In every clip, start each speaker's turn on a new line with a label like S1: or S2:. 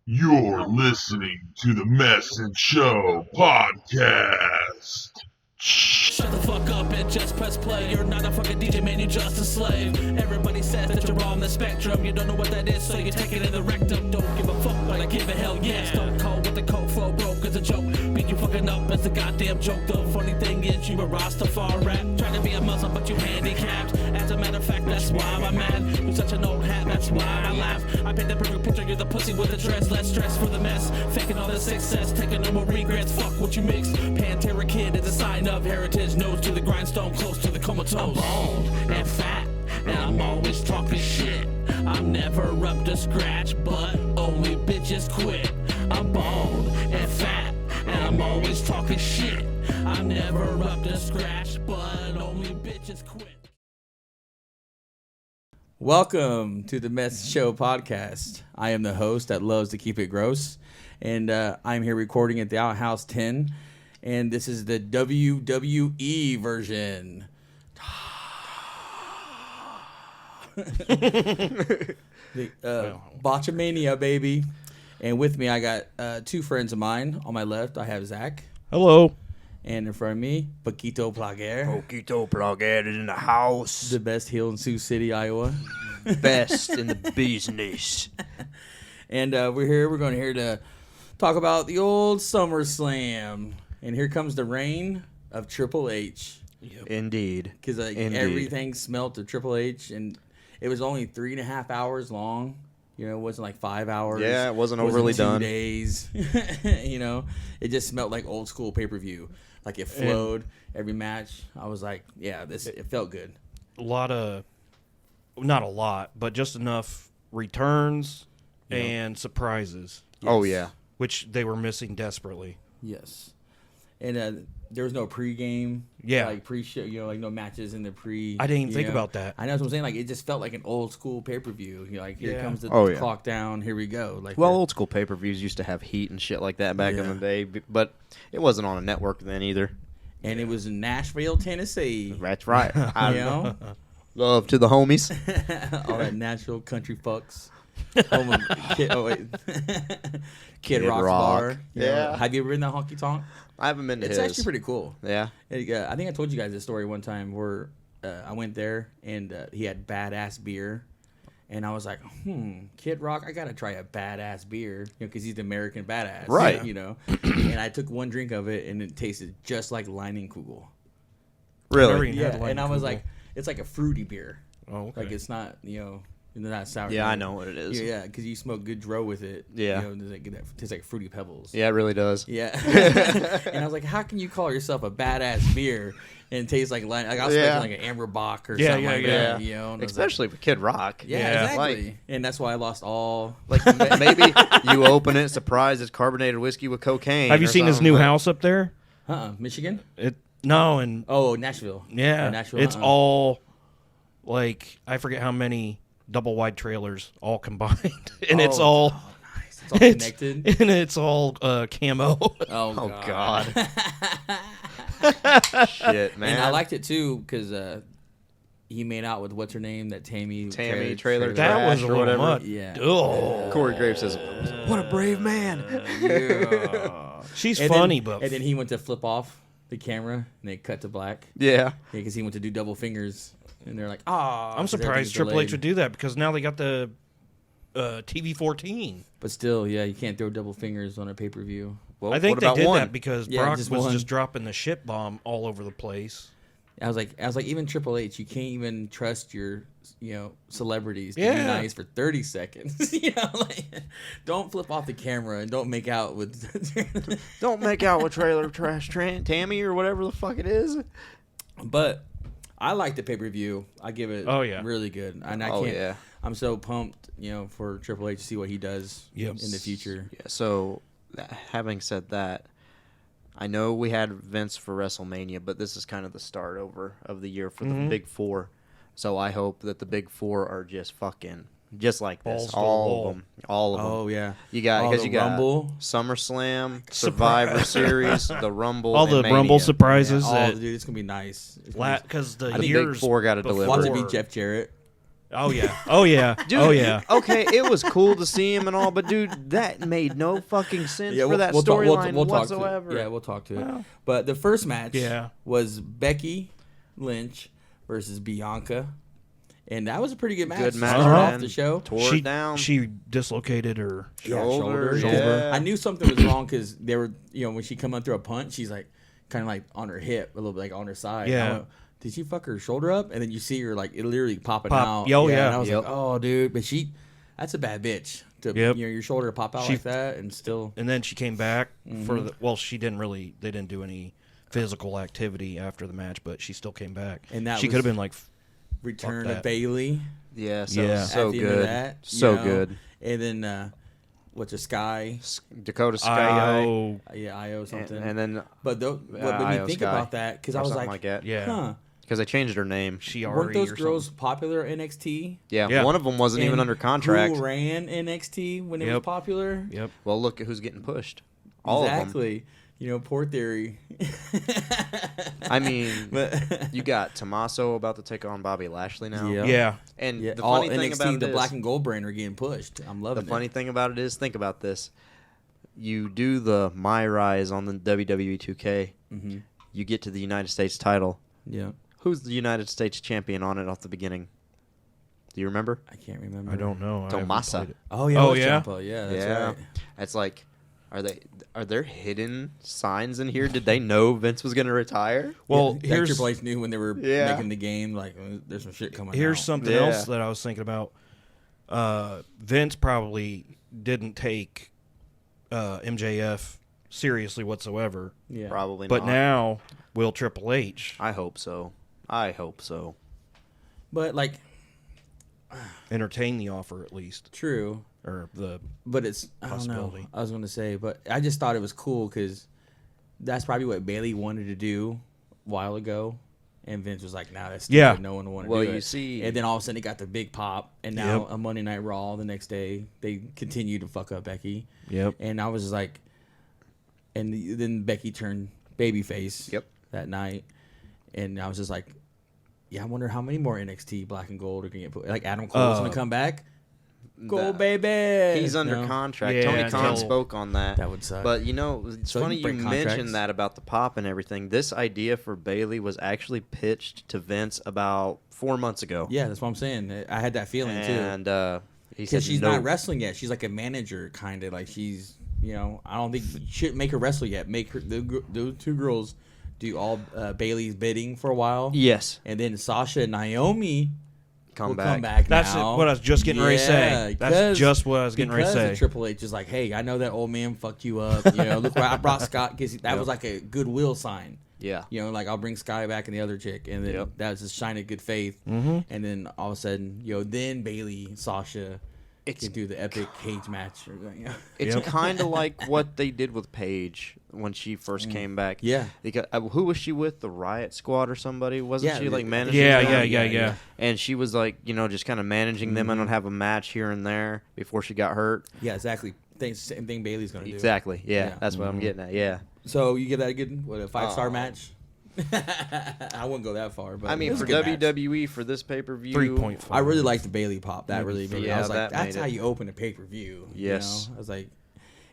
S1: You're listening to the Mess and Show podcast.
S2: Shut the fuck up and just press play. You're not a fucking DJ, man, you're just a slave. Everybody says that you're on the spectrum. You don't know what that is, so you take it in the rectum. Don't give a fuck, but I give a hell yes. Stone cold with the cold flow, broke as a joke. Beat you fucking up as the goddamn joke. The funny thing is you a Rastafari. Trying to be a Muslim, but you handicapped. As a matter of fact, that's why I'm mad. You're such an old hat, that's why I laugh. I paint the perfect picture, you're the pussy with the dress. Less stress for the mess, faking all the success. Taking no more regrets, fuck what you mix. Pantera Kid is a sign of heritage, nose to the grindstone, close to the comatose. I'm bald and fat, and I'm always talking shit. I'm never up to scratch, but only bitches quit. I'm bald and fat, and I'm always talking shit. I'm never up to scratch, but only bitches quit.
S3: Welcome to the Mess Show podcast. I am the host that loves to keep it gross, and I'm here recording at the Outhouse 10. And this is the WWE version. Botchamania, baby. And with me, I got two friends of mine. On my left, I have Zach.
S4: Hello.
S3: And in front of me, Paquito Plaguer.
S4: Poquito Plaguer in the house.
S3: The best heel in Sioux City, Iowa.
S4: Best in the business.
S3: And we're here. We're going here to talk about the old SummerSlam. And here comes the reign of Triple H.
S4: Yep. Indeed.
S3: Because everything smelt of Triple H, and it was only 3.5 hours long. You know, it wasn't like 5 hours.
S4: Yeah, it wasn't overly
S3: 2
S4: done.
S3: days. You know, it just smelled like old school pay-per-view. Like it flowed every match. I was like, yeah, it felt good.
S5: Not a lot, but just enough returns and surprises.
S4: Yes. Oh, yeah.
S5: Which they were missing desperately.
S3: Yes. And there was no pregame, like pre-show, like no matches in the pre.
S5: I didn't even think about that.
S3: I know what I'm saying. Like it just felt like an old school pay-per-view. Like here comes the clock down. Here we go. Like
S4: old school pay-per-views used to have heat and shit like that back in the day, but it wasn't on a network then either.
S3: And it was in Nashville, Tennessee.
S4: That's right.
S3: I
S4: Love to the homies.
S3: All that natural country fucks. Kid Rock's bar.
S4: Yeah.
S3: Have you ever been to Honky Tonk?
S4: I haven't been to
S3: It's
S4: his.
S3: actually pretty cool.
S4: Yeah.
S3: I think I told you guys this story one time where I went there and he had badass beer. And I was like, Kid Rock, I got to try a badass beer. Because he's the American badass.
S4: Right.
S3: And I took one drink of it and it tasted just like Leinenkugel.
S4: Really?
S3: Yeah. And I was like, it's like a fruity beer.
S5: Oh, okay.
S3: Like it's not, not sour.
S4: Yeah, I know what it is.
S3: Yeah, because you smoke good dro with it.
S4: Yeah.
S3: It tastes like Fruity Pebbles.
S4: Yeah, it really does.
S3: Yeah. And I was like, how can you call yourself a badass beer and taste like I was thinking like an Amber Bock or something like that.
S4: Especially for Kid Rock.
S3: Yeah, exactly. And that's why I lost all.
S4: Like maybe you open it, surprise, it's carbonated whiskey with cocaine.
S5: Have you seen his new house up there?
S3: Michigan?
S5: Nashville. Yeah.
S3: Nashville.
S5: It's all like I forget how many double wide trailers all combined, and it's all
S3: nice. It's all connected,
S5: and it's all camo.
S3: Oh God.
S4: Shit, man.
S3: And I liked it too because he made out with what's her name, that Tammy
S4: Trailer
S5: that was a
S4: or
S5: little
S4: whatever.
S5: much.
S3: Yeah.
S4: Oh. Corey Graves says, "What a brave man."
S5: She's
S3: and
S5: funny,
S3: then,
S5: but
S3: and then he went to flip off the camera and they cut to black.
S4: Yeah.
S3: Because he went to do double fingers. And they're like, I'm
S5: surprised Triple H would do that because now they got the TV 14.
S3: But still, you can't throw double fingers on a pay-per-view.
S4: Well,
S5: I think they did that because Brock
S3: just
S5: was
S3: one.
S5: just dropping the shit bomb all over the place.
S3: I was like, even Triple H, you can't even trust your, celebrities to be nice for 30 seconds. Don't flip off the camera and don't make out with.
S4: Don't make out with Trailer Trash Tammy or whatever the fuck it is.
S3: But I like the pay-per-view. I give it really good. And I can't. I'm so pumped, for Triple H to see what he does in the future.
S4: Yeah, so having said that, I know we had Vince for WrestleMania, but this is kind of the start over of the year for the Big Four. So I hope that the Big Four are just fucking just like this. All of them.
S3: Oh yeah.
S4: You got
S3: Rumble,
S4: SummerSlam, Survivor Series, the Rumble,
S5: all the
S4: Mania.
S5: Rumble surprises.
S3: Dude, it's gonna be nice.
S5: Because the
S4: Big Four got to deliver.
S3: Watch it be Jeff Jarrett.
S5: Oh yeah. Oh yeah.
S4: Dude,
S5: oh yeah.
S4: Okay, it was cool to see him and all, but dude, that made no fucking sense for that storyline whatsoever.
S3: Yeah, we'll talk to it. But the first match
S5: Yeah.
S3: was Becky Lynch versus Bianca. And that was a pretty good match.
S4: Good match,
S3: Started
S4: man.
S3: off the show.
S4: Tore it down.
S5: She dislocated her
S4: Shoulder,
S3: Yeah.
S4: yeah.
S3: I knew something was wrong because they were, when she come up through a punch, she's like kind of like on her hip, a little bit like on her side.
S5: Yeah.
S3: And I went, did she fuck her shoulder up? And then you see her like it literally popping
S5: Pop.
S3: out.
S5: Oh, yeah.
S3: And I was
S4: Yep.
S3: like, oh, dude. But that's a bad bitch. To
S5: Yep.
S3: your shoulder to pop out
S5: She-
S3: like that and still.
S5: and then she came back for the. Well, she didn't really. They didn't do any physical activity after the match, but she still came back.
S3: And that
S5: she could
S3: was-
S5: have been like,
S3: Return
S5: Fuck
S3: of
S5: that.
S3: Bailey.
S4: Yeah,
S3: At
S4: so
S3: the end of
S4: good.
S3: that,
S4: So good.
S3: And then what's a Sky?
S4: Dakota Sky.
S5: IO.
S3: Yeah, IO something.
S4: And then
S3: but what made me
S4: IO
S3: think
S4: Sky.
S3: about that because
S4: or
S3: I was
S4: something
S3: like,
S4: that.
S5: Yeah.
S3: huh?
S4: Because they changed her name.
S5: She
S3: Weren't
S5: already
S3: those
S5: or
S3: girls
S5: something.
S3: popular in NXT?
S4: Yeah,
S5: Yeah.
S4: one of them wasn't even
S3: And
S4: under contract.
S3: Who ran NXT when it was
S5: Yep.
S3: popular?
S5: Yep.
S4: Well, look at who's getting pushed. All of them.
S3: Exactly. Poor Theory.
S4: I mean,
S3: But
S4: you got Tommaso about to take on Bobby Lashley now.
S3: Yeah.
S5: Yeah.
S4: And
S3: yeah,
S4: the
S3: all
S4: funny thing
S3: NXT,
S4: about it
S3: the
S4: is,
S3: Black and Gold brand are getting pushed. I'm loving
S4: the funny thing about it is, think about this. You do the My Rise on the WWE 2K.
S3: Mm-hmm.
S4: You get to the United States title.
S3: Yeah,
S4: Who's the United States champion on it off the beginning? Do you remember?
S3: I can't remember.
S5: I don't know. I haven't
S4: Tomasa.
S5: played it.
S3: Oh yeah.
S5: Oh,
S3: it was
S5: yeah?
S3: Ciampa. Yeah, that's
S4: yeah.
S3: right.
S4: It's like, are there hidden signs in here? Did they know Vince was going to retire?
S5: Well,
S3: yeah,
S5: here's
S3: Triple H knew when they were
S4: Yeah.
S3: making the game. Like, there's some shit coming.
S5: here's
S3: out.
S5: something
S4: Yeah.
S5: else that I was thinking about. Vince probably didn't take MJF seriously whatsoever,
S3: Yeah.
S4: Probably
S5: but
S4: not.
S5: now will Triple H
S4: I hope so. I hope so.
S3: But like,
S5: entertain the offer at least,
S3: true.
S5: or the
S3: But it's I don't know.
S5: Possibility.
S3: I was going to say, but I just thought it was cool because that's probably what Bailey wanted to do a while ago, and Vince was like, "Nah, that's stupid.
S5: Yeah.
S3: No one will want to
S4: Well,
S3: do it."
S4: you see-
S3: and then all of a sudden it got the big pop, and now
S5: Yep.
S3: on Monday Night Raw the next day they continue to fuck up Becky.
S5: Yep.
S3: And I was just like, and then Becky turned babyface.
S4: Yep.
S3: That night, and I was just like, yeah, I wonder how many more NXT Black and Gold are gonna get put. Like Adam Cole's gonna come back. Gold baby.
S4: He's under
S3: No?
S4: contract.
S5: Yeah,
S4: Tony Khan
S5: until-
S4: spoke on that.
S3: That would suck.
S4: But it's
S3: So
S4: funny
S3: you
S4: you
S3: break contracts.
S4: mentioned that about the pop and everything. This idea for Bailey was actually pitched to Vince about 4 months ago.
S3: Yeah, that's what I'm saying. I had that feeling too.
S4: And he said
S3: Because she's
S4: no.
S3: not wrestling yet. She's like a manager, kind of like she's. I don't think you should make her wrestle yet. Make her those two girls do all Bailey's bidding for a while.
S4: Yes.
S3: And then Sasha and Naomi
S4: Come
S3: will
S4: back.
S3: come back
S5: That's
S3: now.
S5: what I was just getting ready to say.
S3: Yeah,
S5: That's
S3: 'cause-
S5: just what I was getting ready to
S3: because
S5: say.
S3: of Triple H is like, hey, I know that old man fucked you up. Look where I brought Scott. Because that was like a goodwill sign.
S4: Yeah.
S3: Like I'll bring Sky back and the other chick, and then
S4: Yep.
S3: that was just shine of good faith.
S5: Mm-hmm.
S3: And then all of a sudden, then Bailey, Sasha,
S4: It's
S3: can do the epic cage match.
S4: It's
S5: Yep.
S4: kind of like what they did with Paige when she first came back.
S3: Yeah.
S4: Because, who was she with? The Riot Squad or somebody? Wasn't
S3: Yeah,
S4: she like
S3: the-
S4: managing
S5: Yeah,
S4: them?
S5: yeah.
S4: And she was like, just kind of managing them and would have a match here and there before she got hurt.
S3: Yeah, exactly. Same thing Bailey's gonna do.
S4: Exactly. Yeah,
S3: Yeah.
S4: that's what I'm getting at. Yeah.
S3: So you give that a good, a 5-star match? I wouldn't go that far, but
S4: I
S3: it
S4: mean,
S3: was
S4: for
S3: a good match.
S4: WWE for this pay per view,
S5: 3.5.
S3: I really liked the Bailey pop. That really made me.
S4: Yeah,
S3: I was like,
S4: that
S3: that's
S4: made
S3: how
S4: it.
S3: you open a pay per view.
S4: Yes.
S3: I was like,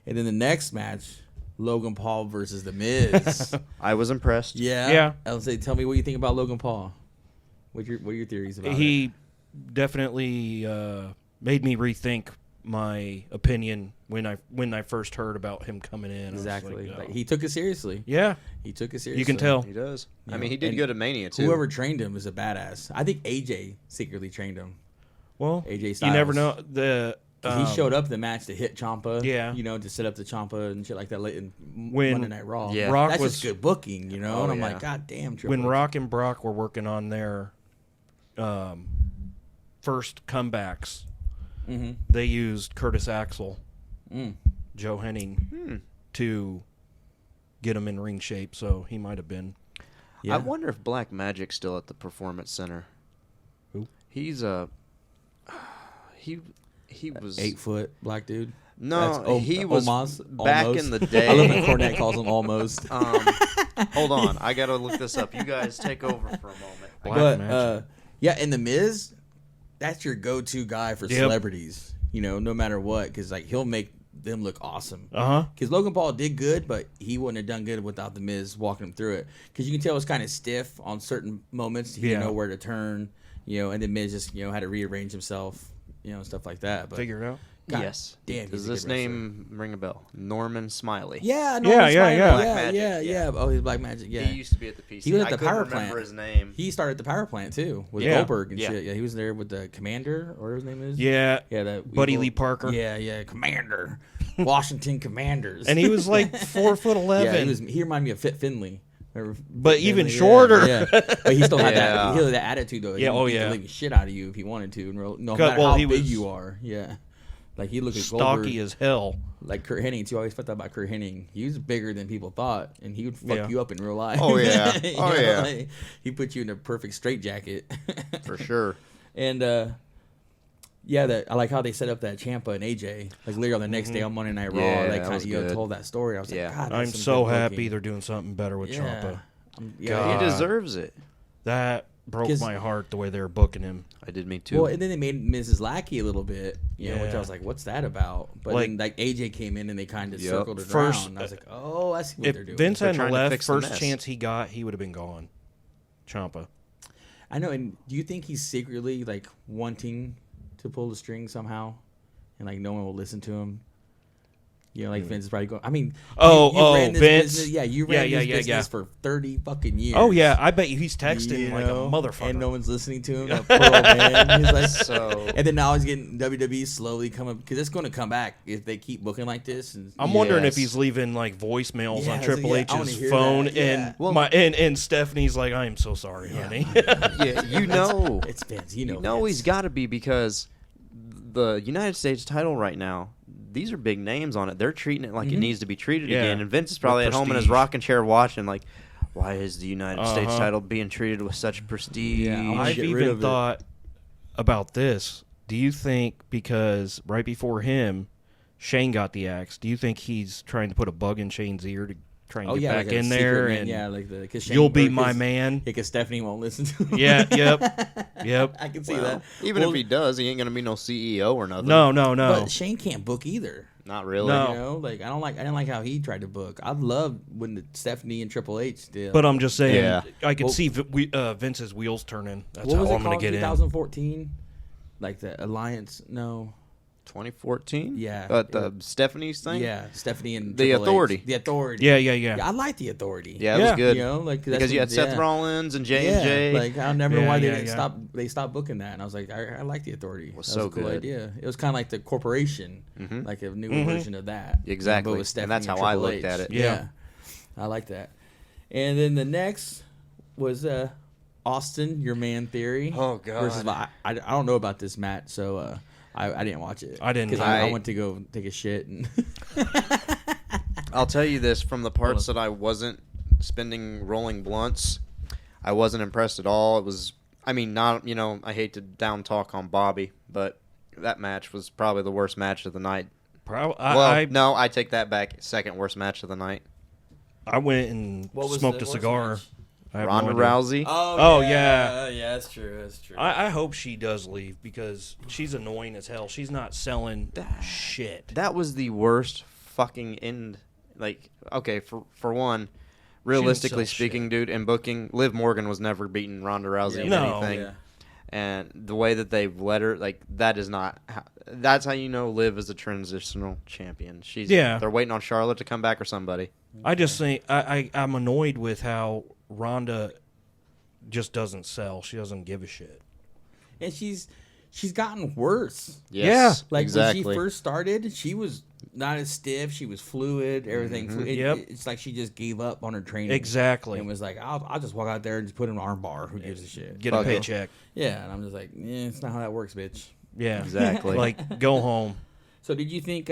S3: and then the next match, Logan Paul versus The Miz.
S4: I was impressed.
S3: Yeah.
S5: Yeah.
S3: I was say, tell me what you think about Logan Paul. What are your theories about it?
S5: He definitely made me rethink my opinion when I first heard about him coming in. I was
S3: Exactly.
S5: like,
S3: Like,
S5: oh.
S3: he took it seriously.
S5: Yeah,
S3: He took it seriously.
S5: you can tell.
S4: He does.
S3: You
S4: I mean,
S3: know,
S4: he did
S3: and
S4: good at Mania too.
S3: Whoever trained him is a badass. I think AJ secretly trained him.
S5: Well,
S3: AJ
S5: you never
S3: Styles.
S5: know. The
S3: 'Cause he showed up in the match to hit Ciampa.
S5: Yeah.
S3: To set up the Ciampa and shit like that late in
S5: When
S3: Monday Night Raw.
S4: Yeah.
S5: Rock
S3: That's
S5: was
S3: just good booking,
S4: Oh,
S3: and I'm
S4: yeah.
S3: like, God damn, Triple
S5: when
S3: H.
S5: Rock and Brock were working on their first comebacks.
S3: Mhm.
S5: They used Curtis Axel,
S3: Mm.
S5: Joe Henning, to get him in ring shape. So he might have been.
S3: Yeah.
S4: I wonder if Black Magic's still at the Performance Center.
S5: Who?
S4: He's he was
S3: 8-foot black dude.
S4: No,
S3: That's
S4: he was
S3: almost.
S4: back in the day.
S3: I love that Cornette calls him almost.
S4: Hold on, I gotta look this up. You guys take over for a moment.
S5: Black
S3: But
S5: Magic.
S3: yeah, and the Miz, that's your go-to guy for
S5: Yep.
S3: celebrities. You know, no matter what, because like he'll make them look awesome.
S5: Uh-huh.
S3: Because Logan Paul did good, but he wouldn't have done good without the Miz walking him through it. Because you can tell it's kind of stiff on certain moments. He didn't know where to turn. You know, and then Miz just had to rearrange himself. You know, stuff like that. But
S5: Figure it out.
S3: God
S4: yes.
S3: damn,
S4: Does
S3: he's a
S4: this
S3: good wrestler.
S4: name ring a bell? Norman Smiley.
S3: Yeah,
S5: Yeah, yeah, yeah.
S4: Black Magic,
S3: yeah. Oh, he's Black Magic. Yeah,
S4: He used to be at the PC.
S3: He was at the
S4: I couldn't
S3: power
S4: remember
S3: plant.
S4: his name.
S3: He started the power plant too with
S5: Yeah.
S3: Goldberg and
S4: Yeah.
S3: shit. Yeah, he was there with the Commander, or his name is.
S5: Yeah.
S3: Yeah, that
S5: Buddy
S3: evil-
S5: Lee Parker.
S3: Yeah, Commander, Washington Commanders.
S5: And he was like 4'11".
S3: Yeah, he reminded me of Fit Finley.
S5: But even
S3: Finley,
S5: shorter.
S3: Yeah. But he still had
S4: Yeah.
S3: he had that attitude though.
S5: Yeah,
S3: He beat
S5: yeah.
S3: the living shit out of you if he wanted to. No
S5: Cut-
S3: matter
S5: well,
S3: how
S5: he
S3: big
S5: was
S3: you are. Yeah. Like he looked at
S5: Stocky
S3: Goldberg,
S5: as hell.
S3: like Kurt Hennig too. I always felt that about Kurt Hennig. He was bigger than people thought, and he would fuck
S5: Yeah.
S3: you up in real life.
S4: Oh, yeah.
S3: You
S4: Oh,
S3: know,
S4: yeah.
S3: like, he put you in a perfect straitjacket.
S4: For sure.
S3: And I like how they set up that Ciampa and AJ. Like literally on the next day on Monday Night Raw,
S4: Yeah,
S3: they
S4: that
S3: kind
S4: was
S3: of
S4: good.
S3: told that story. I was
S4: Yeah.
S3: like, God,
S5: I'm
S3: that's some
S5: so
S3: good
S5: happy
S3: booking.
S5: they're doing something better with
S3: Yeah.
S5: Ciampa.
S3: Yeah,
S4: He deserves it.
S5: That broke
S3: 'Cause-
S5: my heart the way they were booking him.
S4: I did me too.
S3: Well, and then they made Mrs. Lackey a little bit, which I
S5: Yeah.
S3: was like, "What's that about?" But
S5: Like-
S3: then, like AJ came in and they kind of
S4: Yep.
S3: circled it
S5: First,
S3: around. I was like, "Oh, I see what
S5: If
S3: they're doing."
S5: Vince
S4: They're
S5: hadn't
S4: trying to
S5: left,
S4: fix the
S5: first
S4: mess.
S5: chance he got, he would have been gone. Ciampa.
S3: I know. And do you think he's secretly like wanting to pull the string somehow, and like no one will listen to him? You know, like Vince is probably going. I mean, you ran this
S5: Vince.
S3: business, you ran this
S5: Yeah.
S3: business for 30 fucking years.
S5: Oh yeah, I bet you he's texting
S3: You
S5: like
S3: know?
S5: a motherfucker.
S3: and no one's listening to him. That poor old man. He's like,
S4: So-
S3: and then now he's getting WWE slowly coming because it's going to come back if they keep booking like this. And
S5: I'm wondering if
S4: Yes.
S5: he's leaving like voicemails
S3: Yeah,
S5: on
S3: so,
S5: Triple
S3: yeah, I wanna
S5: H's
S3: hear
S5: phone,
S3: that, yeah.
S5: and Stephanie's like, "I am so sorry, honey."
S4: yeah, you know.
S3: it's Vince.
S4: You know
S3: Vince.
S4: he's got to be because the United States title right now, these are big names on it. They're treating it like it needs to be treated
S5: Yeah.
S4: again. And Vince is probably
S5: With
S4: at home in his
S5: prestige.
S4: rocking chair watching, like, why is the United States
S5: Uh-huh.
S4: title being treated with such prestige?
S3: Yeah, I wanna
S5: I've
S3: get rid of
S5: even
S3: it.
S5: thought about this. Do you think because right before him, Shane got the axe? Do you think he's trying to put a bug in Shane's ear to try and
S3: Oh
S5: get
S3: yeah,
S5: back
S3: like a
S5: in
S3: secret
S5: there
S3: man,
S5: and
S3: yeah, like the cause Shane,
S5: you'll be
S3: or
S5: my
S3: 'cause-
S5: man?
S3: Yeah, because Stephanie won't listen to him.
S5: Yeah, yep.
S3: I can see
S4: Well,
S3: that.
S4: even
S3: Well,
S4: if he does, he ain't going to be no CEO or nothing.
S5: No.
S3: but Shane can't book either.
S4: Not really.
S5: No.
S3: You know, like I didn't like how he tried to book. I loved when the Stephanie and Triple H did.
S5: But I'm just saying,
S4: Yeah.
S5: I could
S3: Well-
S5: see Vince's wheels turning. That's
S3: what
S5: how
S3: was it
S5: I'm going
S3: called?
S5: to get in.
S3: 2014, like the Alliance? No,
S4: 2014?
S3: Yeah.
S4: The Stephanie's thing?
S3: yeah, Stephanie and
S4: The
S3: Triple H.
S4: Authority.
S3: The Authority.
S5: Yeah.
S3: Yeah, I like the Authority.
S4: Yeah, it
S5: Yeah.
S4: was good.
S3: You know, like that's
S4: Because you
S3: when-
S4: had Seth
S3: yeah.
S4: Rollins and J&J.
S3: Yeah, like I don't never know
S5: Yeah,
S3: why they
S5: yeah,
S3: didn't
S5: yeah.
S3: stop. They stopped booking that, and I was like, I like the Authority.
S4: Was
S3: That
S4: so
S3: a cool
S4: good.
S3: idea. It was kind of like the corporation, like a newer version of that.
S4: Exactly.
S3: But with
S4: And that's
S3: Stephanie
S4: how I
S3: Triple
S4: looked
S3: H.
S4: at it.
S5: Yeah.
S3: I like that. And then the next was Austin, Your Man Theory.
S4: Oh, God.
S3: Versus I don't know about this match, so I didn't watch it.
S5: I didn't
S3: because
S5: either.
S3: I went to go take a shit and.
S4: I'll tell you this, from the parts that I wasn't spending rolling blunts, I wasn't impressed at all. It was, I mean, not, I hate to down talk on Bobby, but that match was probably the worst match of the night. No, I take that back. Second worst match of the night.
S5: I went and
S3: What was
S5: smoked
S3: the
S5: a
S3: worst
S5: cigar.
S3: match?
S5: I have
S4: Ronda
S5: no idea.
S4: Rousey.
S5: Oh, yeah.
S3: Yeah, that's true. That's true.
S5: I hope she does leave because she's annoying as hell. She's not selling shit.
S4: That was the worst fucking end. Like, okay, for one, realistically
S5: sell
S4: speaking,
S5: shit.
S4: dude, in booking, Liv Morgan was never beating Ronda Rousey in
S5: No.
S4: anything.
S3: Yeah.
S4: And the way that they've let her, like, that is not. That's how you know Liv is a transitional champion. They're waiting on Charlotte to come back or somebody.
S5: I just think I'm annoyed with how Ronda just doesn't sell. She doesn't give a shit.
S3: And she's gotten worse.
S4: Yes,
S3: Like
S4: exactly.
S3: when she first started, she was not as stiff. She was fluid. Everything.
S5: Yep.
S3: It's like she just gave up on her training.
S5: Exactly.
S3: And was like, I'll just walk out there and just put an arm bar. Who gives a shit?
S5: Get a
S4: Fuck it.
S5: paycheck.
S3: Yeah. And I'm just like, it's not how that works, bitch.
S5: Yeah.
S4: Exactly.
S5: Like, go home.
S3: So did you think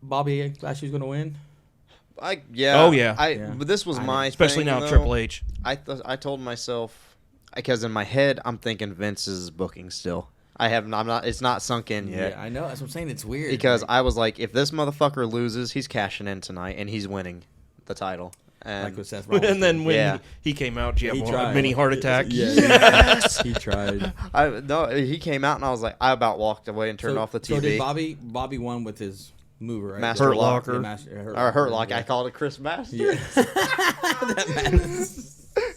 S3: Bobby Lashley was going to win?
S5: Oh, yeah.
S4: But this was my
S5: Especially
S4: thing,
S5: now
S4: though.
S5: Triple H.
S4: I told myself, because in my head I'm thinking Vince's booking still. I'm not. It's not sunk in yet.
S3: Yeah, I know. That's what I'm saying. It's weird.
S4: Because
S3: Like,
S4: I was like, if this motherfucker loses, he's cashing in tonight and he's winning the title.
S3: like with Seth Rollins.
S5: And then when
S4: Yeah.
S5: he came out, he
S3: He
S5: had a
S3: tried.
S5: mini heart attack.
S3: Yes, he tried.
S4: He came out and I was like, I about walked away and turned off the TV.
S3: So did Bobby won with his mover, right?
S4: Master
S5: Hurt
S4: Lock.
S5: Locker.
S3: Or
S4: Hurt Lock. I called it Chris Masters.
S3: Yeah.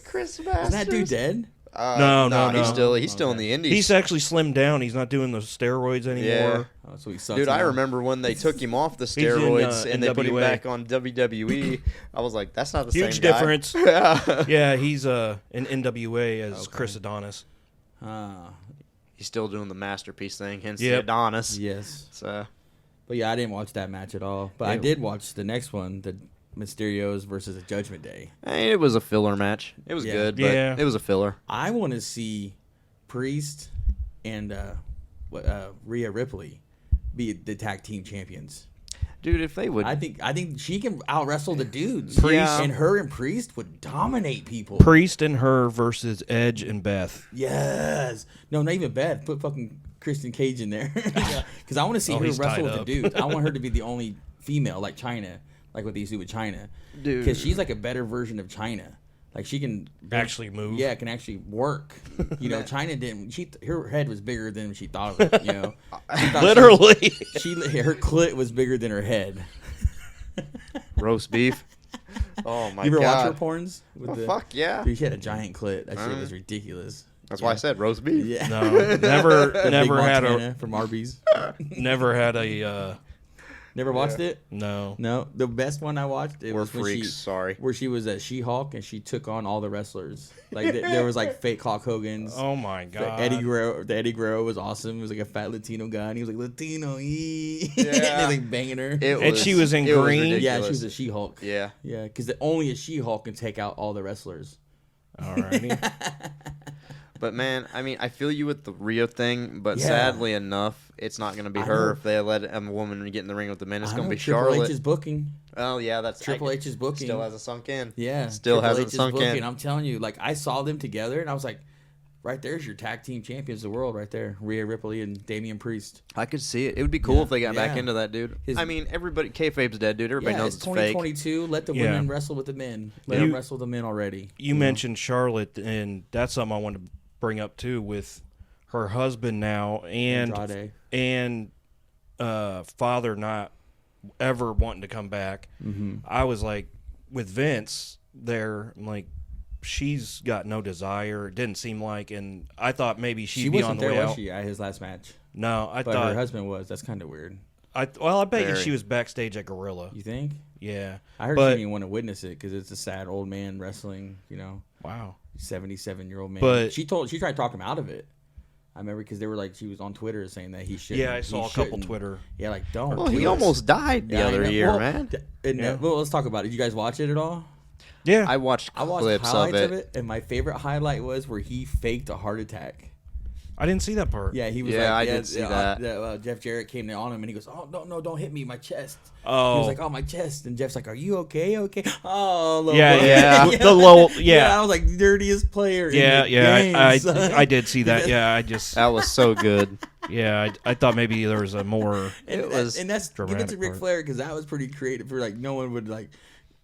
S4: Chris Masters.
S3: Is that dude dead?
S5: No.
S4: He's still in the Indies.
S5: He's actually slimmed down. He's not doing the steroids anymore.
S4: Yeah.
S3: Oh, so he sucks.
S4: Dude, I
S3: now.
S4: remember when they took him off the
S5: in,
S4: steroids and they put him
S5: NWA.
S4: back on WWE. I was like, that's not the
S5: Huge
S4: same guy.
S5: difference.
S4: Yeah.
S5: Yeah, he's in NWA as Chris Adonis.
S3: Ah,
S4: He's still doing the masterpiece thing, hence
S5: Yep.
S4: the Adonis.
S3: yes.
S4: So,
S3: But yeah, I didn't watch that match at all. But I
S4: Yeah.
S3: did watch the next one, the Mysterios versus the Judgment Day.
S4: it was a filler match. It was
S3: Yeah.
S4: good, but
S5: Yeah.
S4: it was a filler.
S3: I want to see Priest and Rhea Ripley be the tag team champions.
S4: Dude, if they would.
S3: I think she can out wrestle the dudes.
S4: Priest-
S3: And her and Priest would dominate people.
S5: Priest and her versus Edge and Beth.
S3: Yes. No, not even bad. Put fucking Kristen Cage in there. Because I want to see her
S5: he's
S3: wrestle
S5: tied
S3: with the
S5: up.
S3: dudes. I want her to be the only female like China, like what they used to do with China.
S4: Dude.
S3: Because she's like a better version of China. Like she can
S5: Actually move.
S3: Yeah, can actually work. You know, China didn't. Her head was bigger than she thought of it. You know, She thought
S5: Literally.
S3: her clit was bigger than her head.
S4: roast beef. Oh, my
S3: You ever
S4: God.
S3: watch her porns? With
S4: Oh,
S3: the-
S4: fuck, yeah.
S3: Dude, she had a giant clit. That shit was ridiculous.
S4: That's why I said roast beef.
S3: Yeah.
S5: No, never
S3: Big
S5: had
S3: Montana from Arby's.
S5: a
S3: Never watched it?
S5: no.
S3: No. The best one I watched
S4: We're
S3: was when
S4: freaks, sorry.
S3: where she was a She-Hulk and she took on all the wrestlers. Like there was like fake Hulk Hogan's.
S5: Oh my
S3: The
S5: god.
S3: Eddie Guerrero was awesome. He was like a fat Latino guy, and he was like Latino, and he was like banging her.
S5: And she was in
S4: it
S5: green?
S3: Yeah, she
S4: ridiculous.
S3: was a She-Hulk.
S4: Yeah.
S3: Yeah, because only a She-Hulk can take out all the wrestlers.
S5: Alrighty.
S4: But man, I mean, I feel you with the Rio thing, but
S3: Yeah.
S4: sadly enough, it's not going to be
S3: I
S4: her
S3: know.
S4: if they let a woman get in the ring with the men. It's
S3: I
S4: going
S3: know,
S4: to be
S3: Triple
S4: Charlotte.
S3: H is booking.
S4: Oh yeah, that's
S3: Triple H is booking.
S4: Still hasn't sunk in.
S3: Yeah,
S4: still
S3: Triple
S4: hasn't
S3: H is
S4: sunk
S3: booking.
S4: in.
S3: I'm telling you, like I saw them together, and I was like, right there's your tag team champions of the world, right there, Rhea Ripley and Damian Priest.
S4: I could see it. It would be cool
S3: Yeah.
S4: if they got back
S3: Yeah.
S4: into that, dude.
S3: His-
S4: I mean, everybody, kayfabe's dead, dude. Everybody
S3: Yeah,
S4: knows
S3: it's
S4: it's fake.
S3: 2022. Let the
S5: Yeah.
S3: women wrestle with the men. Let
S5: You-
S3: them wrestle the men already.
S5: You mentioned Charlotte, and that's something I wanted to bring up too with her husband now
S3: Andrade.
S5: and father not ever wanting to come back.
S3: Mm-hmm.
S5: I was like, with Vince there, I'm like, she's got no desire. It didn't seem like, and I thought maybe she'd
S3: She
S5: be
S3: wasn't
S5: on the
S3: there,
S5: way
S3: was
S5: out.
S3: she, at his last match?
S5: No, I
S3: But
S5: thought
S3: her husband was. That's kind of weird.
S5: I bet you
S4: Very.
S5: she was backstage at Gorilla.
S3: You think?
S5: Yeah,
S3: I heard
S5: but,
S3: she didn't want to witness it because it's a sad old man wrestling. You know,
S5: Wow.
S3: 77-year-old man.
S5: But-
S3: she tried to talk him out of it. I remember because they were like, she was on Twitter saying that he should.
S5: Yeah, I saw a couple Twitter.
S3: Yeah, like don't.
S4: Well,
S3: do
S4: he
S3: this.
S4: almost died the
S3: Yeah, I
S4: other
S3: know.
S4: year,
S3: Well,
S4: man.
S3: Well, let's talk about it. Did you guys watch it at all?
S5: Yeah,
S4: I watched
S3: I watched
S4: clips
S3: highlights
S4: of it.
S3: and my favorite highlight was where he faked a heart attack.
S5: I didn't see that part.
S3: Yeah, he was
S4: Yeah,
S3: like,
S4: I did see that.
S3: Jeff Jarrett came on him and he goes, "Oh no, don't hit me, my chest."
S5: Oh.
S3: He was like, "Oh, my chest," and Jeff's like, "Are you okay? Okay." Oh, little
S5: Yeah,
S3: boy.
S5: yeah. The low- yeah.
S3: I was like, dirtiest player.
S5: Yeah,
S3: in the game,
S5: I
S3: son.
S5: did see that. Yeah, I just
S4: That was so good.
S5: yeah, I thought maybe there was a more.
S3: And
S4: It
S3: that-
S4: was
S3: and that's give it to
S5: dramatic
S3: Ric
S5: part.
S3: Flair because that was pretty creative. For like, no one would like,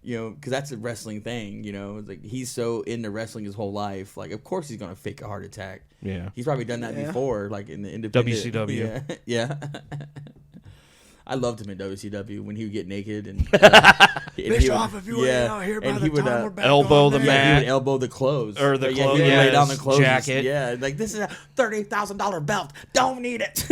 S3: you know, because that's a wrestling thing. You know, it's like he's so into wrestling his whole life. Like, of course he's gonna fake a heart attack.
S5: Yeah.
S3: He's probably done that before, like in the independent
S5: WCW.
S3: Yeah, yeah. I loved him in WCW when he would get naked and
S4: Bischoff, if you ain't out here by
S3: and
S4: the
S3: he would
S4: time we're back
S5: elbow
S4: on
S5: the
S4: there.
S3: yeah, he
S5: mat.
S3: would elbow the clothes
S5: Or the
S3: yeah,
S5: clothes,
S3: he would lay down the
S5: yes,
S3: clothes
S5: jacket.
S3: Yeah, like this is a $30,000 belt. Don't need it.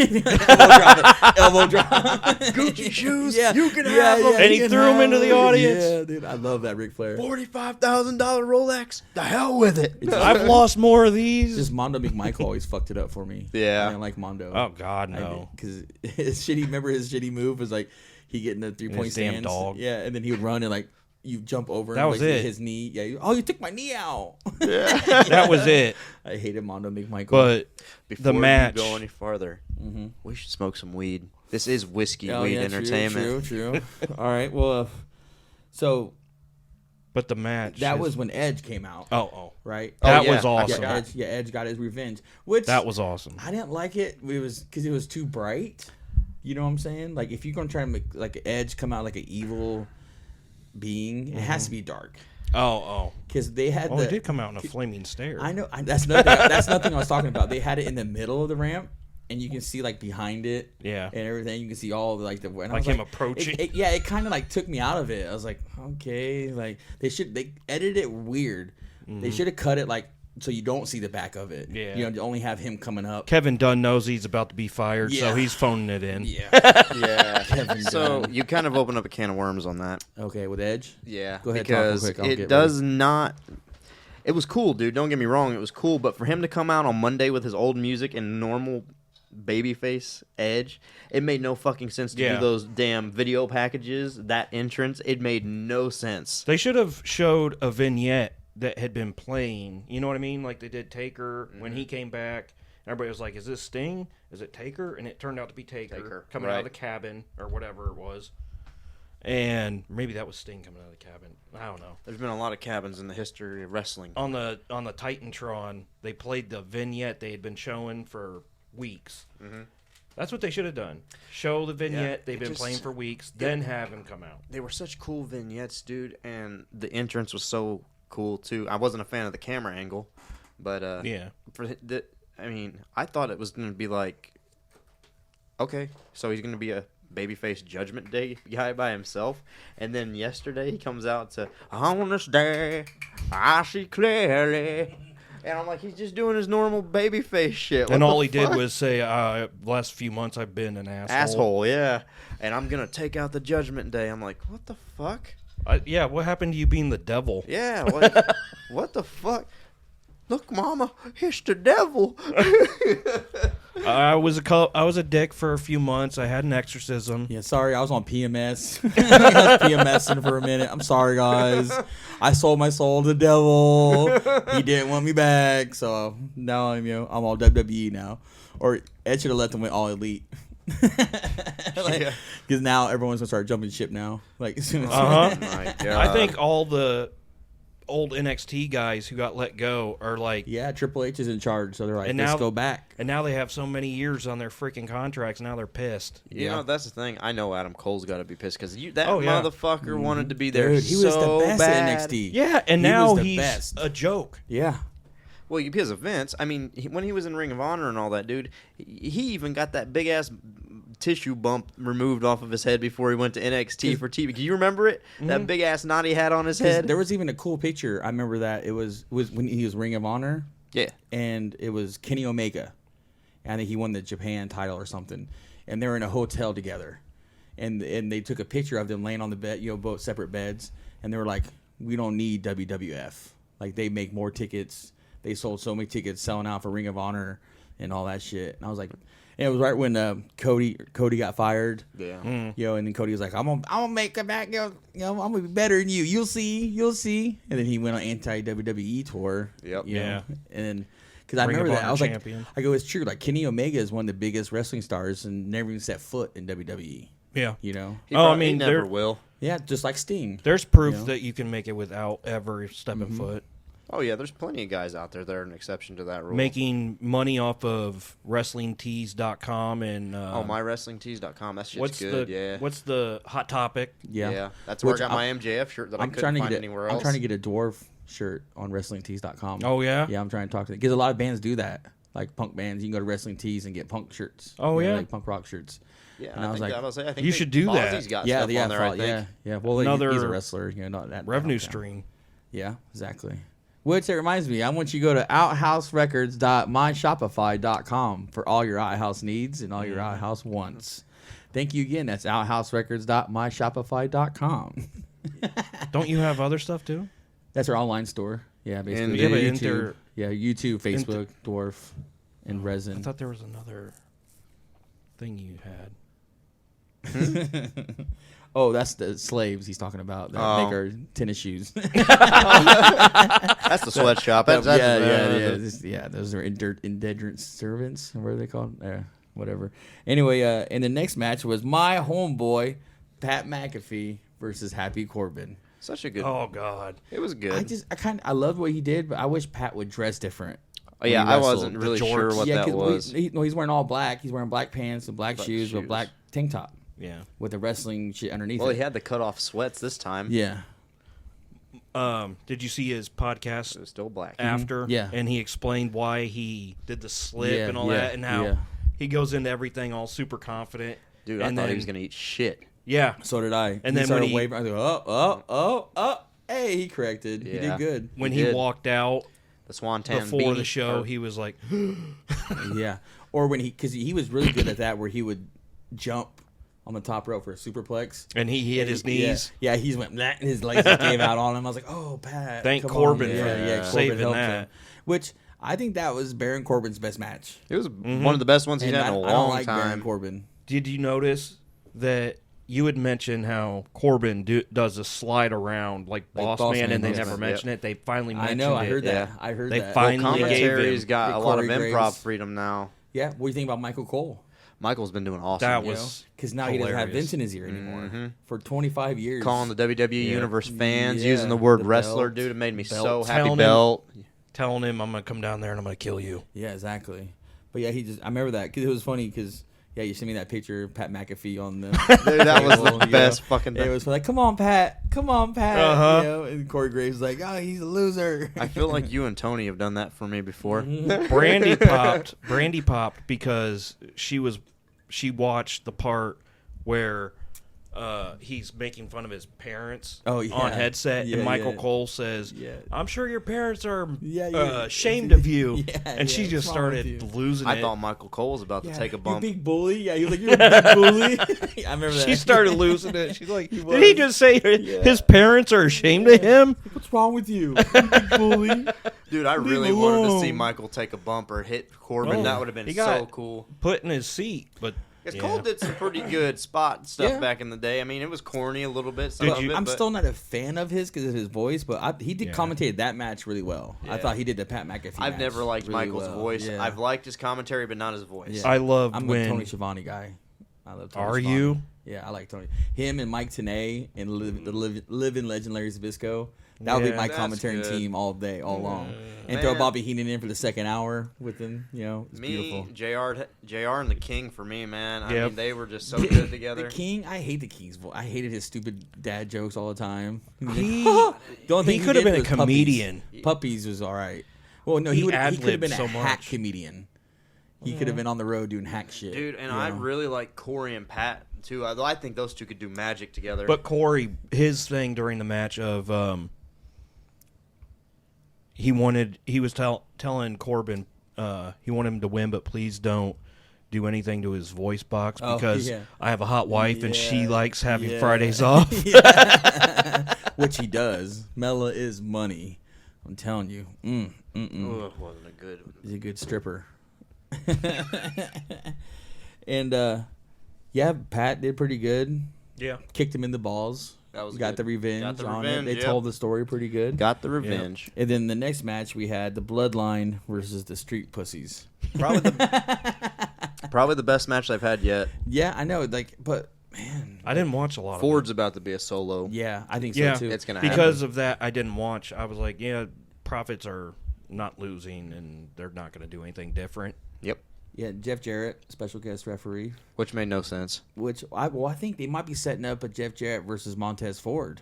S3: elbow drop.
S4: Gucci shoes,
S3: Yeah,
S4: you can
S3: yeah,
S4: have them.
S3: yeah,
S5: And he
S3: you can
S5: threw 'em
S3: have
S5: into the
S3: them.
S5: audience.
S3: Yeah, dude, I love that Ric Flair.
S4: $45,000 Rolex. The hell with it.
S5: I've lost more of these.
S3: Just Mondo McMichael always fucked it up for me.
S4: Yeah.
S3: I didn't like Mondo.
S5: Oh God, no.
S3: Because his shitty. Remember his shitty move was like he get in the 3-point
S5: His damn
S3: stands.
S5: dog.
S3: Yeah, and then he would run and like you jump over.
S5: That
S3: and,
S5: was
S3: like,
S5: it.
S3: His knee. Yeah. You took my knee out.
S5: That was it.
S3: I hated Mondo McMichael.
S5: But
S4: Before
S5: the match.
S4: we go any farther, we should smoke some weed. This is whiskey weed
S3: yeah,
S4: entertainment.
S3: True. All right. Well, so
S5: But the match.
S3: that
S5: is-
S3: was when Edge came out.
S5: Oh.
S3: Right.
S5: That
S4: yeah,
S5: was
S4: I
S5: awesome.
S4: forgot.
S3: Edge got his revenge. Which
S5: That was awesome.
S3: I didn't like it. It was because it was too bright. You know what I'm saying? Like if you're gonna try to make like Edge come out like an evil being, it has to be dark.
S5: Oh.
S3: because they had
S5: It did come out in a flaming stare.
S3: I know. That's nothing I was talking about. They had it in the middle of the ramp, and you can see like behind it,
S5: Yeah.
S3: and everything. You can see all the like the and I
S5: Like
S3: was
S5: him approaching.
S3: It kind of like took me out of it. I was like, okay, like they edited it weird. They should have cut it like so you don't see the back of it.
S5: Yeah.
S3: You know, you only have him coming up.
S5: Kevin Dunn knows he's about to be fired, so
S3: Yeah.
S5: he's phoning it in.
S3: Yeah.
S4: Yeah.
S3: Kevin
S4: So
S3: Dunn.
S4: you kind of open up a can of worms on that.
S3: Okay, with Edge.
S4: Yeah.
S3: Go ahead, talk real
S4: because
S3: quick. I'll
S4: it
S3: get
S4: does not. It was cool, dude. Don't get me wrong. It was cool, but for him to come out on Monday with his old music and normal babyface Edge, it made no fucking sense to
S5: Yeah.
S4: do those damn video packages. That entrance, it made no sense.
S5: They should have showed a vignette that had been playing. You know what I mean? Like they did Taker when he came back. Everybody was like, "Is this Sting? Is it Taker?" And it turned out to be Taker coming out of the cabin or whatever it was. And maybe that was Sting coming out of the cabin. I don't know.
S4: There's been a lot of cabins in the history of wrestling.
S5: On the Titantron, they played the vignette they had been showing for weeks. Mm-hmm. That's what they should have done. Show the vignette they've been playing for weeks, then have him come out.
S4: They were such cool vignettes, dude, and the entrance was so cool too. I wasn't a fan of the camera angle, but I thought it was going to be like, okay, so he's going to be a babyface Judgment Day guy by himself, and then yesterday he comes out to on this day I see clearly, and I'm like, he's just doing his normal babyface shit. What
S5: And all
S4: the
S5: he did
S4: fuck?
S5: was say, last few months I've been an asshole.
S4: Asshole, yeah, and I'm gonna take out the Judgment Day. I'm like, what the fuck?
S5: Yeah, what happened to you being the devil?
S4: Yeah, like, what the fuck? Look, Mama, it's the devil.
S5: I was a dick for a few months. I had an exorcism.
S3: Yeah, sorry, I was on PMS. I was PMSing for a minute. I'm sorry, guys. I sold my soul to the devil. He didn't want me back, so now I'm all WWE now. Or Ed should have let them win all elite. Because now everyone's gonna start jumping ship now. Like as soon as
S4: Oh my God.
S5: I think all the old NXT guys who got let go are like,
S3: yeah, Triple H is in charge, so they're like,
S5: And
S3: let's
S5: now-
S3: go back.
S5: and now they have so many years on their freaking contracts. Now they're pissed.
S4: You know, that's the thing. I know Adam Cole's got to be pissed because that
S5: Oh, yeah.
S4: motherfucker wanted to be there
S3: Dude, he was
S4: so
S3: the best
S4: bad.
S3: at NXT.
S5: Yeah, and
S3: He
S5: now
S3: was the
S5: he's
S3: best.
S5: a joke.
S3: Yeah.
S4: Well, because of Vince. I mean, when he was in Ring of Honor and all that, dude, he even got that big ass tissue bump removed off of his head before he went to NXT for TV. Can you remember it? That big ass knot he had on his head.
S3: There was even a cool picture. I remember that it was when he was Ring of Honor.
S4: Yeah.
S3: And it was Kenny Omega. And I think he won the Japan title or something. And they were in a hotel together. And they took a picture of them laying on the bed, both separate beds. And they were like, we don't need WWF. Like, they make more tickets. They sold so many tickets selling out for Ring of Honor and all that shit. And I was like, and it was right when Cody got fired.
S4: Yeah.
S3: And then Cody was like, I'm gonna make it back. I'm gonna be better than you. You'll see. And then he went on anti-WWE tour.
S4: Yep.
S3: And then because I
S5: Ring of
S3: remember that
S5: Honor
S3: I was
S5: champion.
S3: like, I go, it's true. Like Kenny Omega is one of the biggest wrestling stars and never even set foot in WWE.
S5: Yeah.
S4: He
S5: he
S4: never will.
S3: Yeah, just like Sting.
S5: There's proof
S3: You know?
S5: that you can make it without ever stepping foot.
S4: Oh, yeah, there's plenty of guys out there that are an exception to that rule.
S5: Making money off of WrestlingTees.com and
S4: mywrestlingtees.com. That shit's good,
S5: What's the Hot Topic?
S3: Yeah.
S4: That's where I
S3: Which
S4: got my MJF shirt that I
S3: I'm
S4: couldn't
S3: trying to
S4: find
S3: get
S4: anywhere else.
S3: I'm trying to get a dwarf shirt on WrestlingTees.com.
S5: Oh, yeah?
S3: Yeah, I'm trying to talk to them because a lot of bands do that. Like punk bands, you can go to Wrestling Tees and get punk shirts.
S5: Oh, yeah?
S3: like punk rock shirts.
S4: Yeah,
S3: And I was like,
S4: I think
S5: You should do that.
S4: Fozzie's got
S3: yeah,
S4: stuff on there, I think.
S3: yeah. Well,
S5: Another
S3: he's a wrestler, not that
S5: Revenue
S3: downtown.
S5: stream.
S3: Yeah, exactly. Which it reminds me, I want you to go to outhouserecords.myshopify.com for all your outhouse needs and all your outhouse wants. Thank you again. That's outhouserecords.myshopify.com.
S5: Don't you have other stuff too?
S3: That's our online store. Yeah, basically.
S4: And
S5: Yeah, but
S3: YouTube, YouTube, Facebook, Dwarf, and Resin.
S5: I thought there was another thing you had.
S3: Oh, that's the slaves he's talking about that
S4: Oh.
S3: make our tennis shoes.
S4: That's the sweatshop. That's,
S3: Yeah. Those are indentured servants. What are they called? Whatever. Anyway, and the next match was my homeboy Pat McAfee versus Happy Corbin.
S4: Such a good.
S5: Oh God.
S4: It was good.
S3: I loved what he did, but I wish Pat would dress different.
S4: Oh, yeah,
S3: when he
S4: I
S3: wrestled.
S4: wasn't really
S5: The
S4: sure
S5: jorts.
S4: what that
S3: 'cause
S4: was.
S3: he's wearing all black. He's wearing black pants and black shoes with
S4: shoes.
S3: black tank top
S5: Yeah.
S3: with the wrestling shit underneath
S4: Well,
S3: it.
S4: he had the cut off sweats this time.
S3: Yeah.
S5: Did you see his podcast
S4: It was still black.
S5: after?
S3: Yeah.
S5: And he explained why he did the slip and all that, and how he goes into everything all super confident.
S4: Dude, I thought he was going to eat shit.
S5: Yeah.
S3: So did I.
S5: And then
S3: started
S5: when he
S3: waving, I go, hey, he corrected. He did good.
S5: When
S4: He
S5: he
S4: did.
S5: walked out
S4: The Swanton
S5: before the
S4: beanie,
S5: show,
S4: or-
S5: he was like,
S3: Yeah. Or when because he was really good at that, where he would jump on the top rope for a superplex.
S5: and he hit his knees.
S3: Yeah, he went, "Bleh," and his legs just gave out on him. I was like, oh, Pat.
S5: Thank
S3: come
S5: Corbin
S3: on.
S5: for
S3: Corbin
S5: saving
S3: helped
S5: that.
S3: him. Which I think that was Baron Corbin's best match.
S4: It was one of the best ones he's
S3: And
S4: had in a
S3: I don't
S4: long
S3: like Baron
S4: time.
S3: Corbin.
S5: Did you notice that you had mentioned how Corbin does a slide around like Boss Man, and they never mentioned it? They finally mentioned it.
S3: I know, I heard that.
S4: Yeah.
S3: I heard
S5: They
S3: that.
S5: finally
S4: Commentary's got
S3: Big
S4: a lot of
S3: Corey
S4: improv
S3: Graves.
S4: freedom now.
S3: Yeah, what do you think about Michael Cole?
S4: Michael's been doing awesome.
S5: That
S3: You
S5: was
S3: because now he doesn't have
S5: hilarious.
S3: Vince in his ear anymore for 25 years.
S4: calling the WWE
S3: Yeah.
S4: Universe fans,
S3: Yeah,
S4: using the word
S3: the
S4: wrestler,
S3: belt.
S4: dude. It made me so
S3: Belt.
S4: happy.
S5: Telling him-
S4: Belt.
S5: telling him, I'm going to come down there and I'm going to kill you.
S3: Yeah, exactly. But yeah, I remember that because it was funny because you sent me that picture of Pat McAfee on the.
S4: Dude, that was the
S3: table,
S4: best fucking
S3: It
S4: thing.
S3: was like, come on, Pat,
S5: Uh-huh.
S3: you know, and Corey Graves was like, oh, he's a loser.
S4: I feel like you and Tony have done that for me before.
S5: Brandy popped because she watched the part where he's making fun of his parents
S3: Oh, yeah.
S5: on headset,
S3: Yeah,
S5: and Michael
S3: yeah.
S5: Cole says,
S3: Yeah.
S5: I'm sure your parents are
S3: Yeah.
S5: ashamed of you.
S3: Yeah,
S5: and she
S3: yeah,
S5: just
S3: what's wrong with
S5: started
S3: you?
S5: losing
S4: I
S5: it.
S4: thought Michael Cole was about to take a
S3: You
S4: bump.
S3: big bully. Yeah, he was like, you're a big bully. I remember that.
S5: She started losing it. She's like,
S3: was.
S5: did he just say his parents are ashamed of him?
S3: What's wrong with you, you big bully?
S4: Dude, I
S3: Leave
S4: really
S3: him
S4: wanted to
S3: alone.
S4: see Michael take a bump or hit Corbin.
S5: Oh,
S4: That would have been
S5: he
S4: so
S5: got-
S4: cool.
S5: Put in his seat, but
S4: Because
S5: yeah.
S4: Cole did some pretty good spot stuff
S3: Yeah.
S4: back in the day. I mean, it was corny a little bit.
S5: Did
S4: Some of
S5: you-
S4: it,
S3: I'm
S4: but
S3: still not a fan of his because of his voice, but he did
S5: Yeah.
S3: commentate that match really well. I
S4: Yeah.
S3: thought he did the Pat McAfee.
S4: I've
S3: match
S4: never liked
S3: really
S4: Michael's
S3: well.
S4: voice.
S3: Yeah.
S4: I've liked his commentary, but not his voice.
S3: Yeah.
S5: I loved
S3: I'm
S5: when.
S3: a Tony Schiavone guy. I love Tony
S5: Are
S3: Schiavone.
S5: you?
S3: Yeah, I like Tony. Him and Mike Tenay and the living legend Larry Zbyszko. That would be
S5: Yeah.
S3: my
S4: That's
S3: commentating
S4: good.
S3: team all day, all long. And
S4: Man.
S3: throw Bobby Heenan in for the second hour with him. You know, it's
S4: Me,
S3: beautiful.
S4: JR, and the King for me, man. I
S5: Yep.
S4: mean, they were just so good together.
S3: The King, I hate the King's voice. I hated his stupid dad jokes all the time.
S5: He-
S3: The only thing
S5: he could have
S3: did
S5: been a
S3: was Puppies.
S5: comedian.
S3: Puppies was all right. Well, no,
S5: He
S3: he could have
S5: ad-libbed
S3: been
S5: so
S3: a hack
S5: much.
S3: comedian. He could have been on the road doing hack shit.
S4: Dude, and
S3: you
S4: I
S3: know?
S4: really like Corey and Pat, too. I think those two could do magic together.
S5: But Corey, his thing during the match of he was telling Corbin he wanted him to win, but please don't do anything to his voice box
S3: Oh,
S5: because
S3: yeah.
S5: I have a hot wife and she
S3: Yeah,
S5: likes having
S3: yeah.
S5: Fridays off.
S3: Which he does. Mela is money. I'm telling you.
S4: Ugh, wasn't a good.
S3: He's a good stripper. And yeah, Pat did pretty good.
S5: Yeah.
S3: Kicked him in the balls.
S4: That was
S3: got
S4: good.
S3: the revenge
S4: Got the
S3: on
S4: revenge,
S3: it. They
S4: yep.
S3: told the story pretty good.
S4: Got the revenge.
S3: And then the next match we had the Bloodline versus the Street Pussies.
S4: Probably the best match they've had yet.
S3: Yeah, I know. Like, but man,
S5: I didn't watch a lot of
S4: Ford's about to be a solo.
S3: yeah, I think so
S5: Yeah.
S3: too.
S4: It's gonna
S5: because of that I didn't watch. I was like, yeah, Profits are not losing and they're not going to do anything different.
S4: Yep.
S3: Yeah, Jeff Jarrett, special guest referee.
S4: Which made no sense.
S3: Which I think they might be setting up a Jeff Jarrett versus Montez Ford.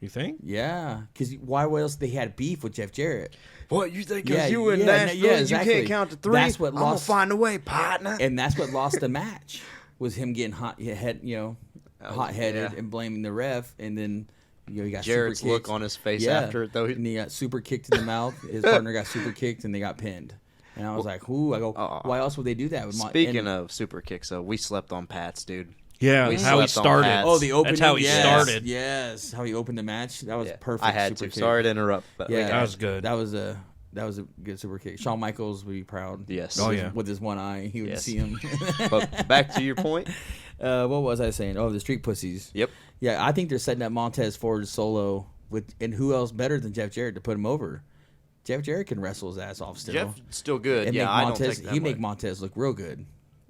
S5: You think?
S3: Yeah, because why else they had beef with Jeff Jarrett?
S4: What, you think
S3: Yeah,
S4: you in
S3: yeah,
S4: Nashville,
S3: yeah, exactly.
S4: you can't count to 3?
S3: That's what
S4: I'm going to
S3: lost-
S4: find a way, partner.
S3: And that's what lost the match was him getting hot-headed
S4: yeah.
S3: and blaming the ref, and then he got
S4: Jarrett's
S3: super
S4: look
S3: kicked.
S4: on his face after it, though.
S3: And he got super kicked in the mouth. His partner got super kicked, and they got pinned. And I was like, "Ooh!" I go, "Why else would they do that?" With
S4: Speaking of super kicks, though, we slept on Pat's, dude.
S5: Yeah,
S4: We
S5: how he
S4: slept on
S5: started.
S4: Pat's.
S3: oh, the opening.
S5: That's how he
S3: yes,
S5: started.
S3: Yes, how he opened the match. That was
S4: Yeah,
S3: perfect.
S4: I had
S3: super
S4: to.
S3: kick.
S4: Sorry to interrupt. But
S3: Yeah,
S5: That was good.
S3: That was a good super kick. Shawn Michaels would be proud.
S4: Yes.
S5: Oh, yeah.
S3: With his one eye, he would
S4: Yes.
S3: see him.
S4: But back to your point.
S3: What was I saying? Oh, the Street Pussies.
S4: Yep.
S3: Yeah, I think they're setting up Montez Ford solo and who else better than Jeff Jarrett to put him over? Jeff Jarrett can wrestle his ass off still.
S4: Jeff's still good.
S3: and
S4: Yeah,
S3: make
S4: I don't
S3: Montez,
S4: take that
S3: he
S4: way.
S3: make Montez look real good,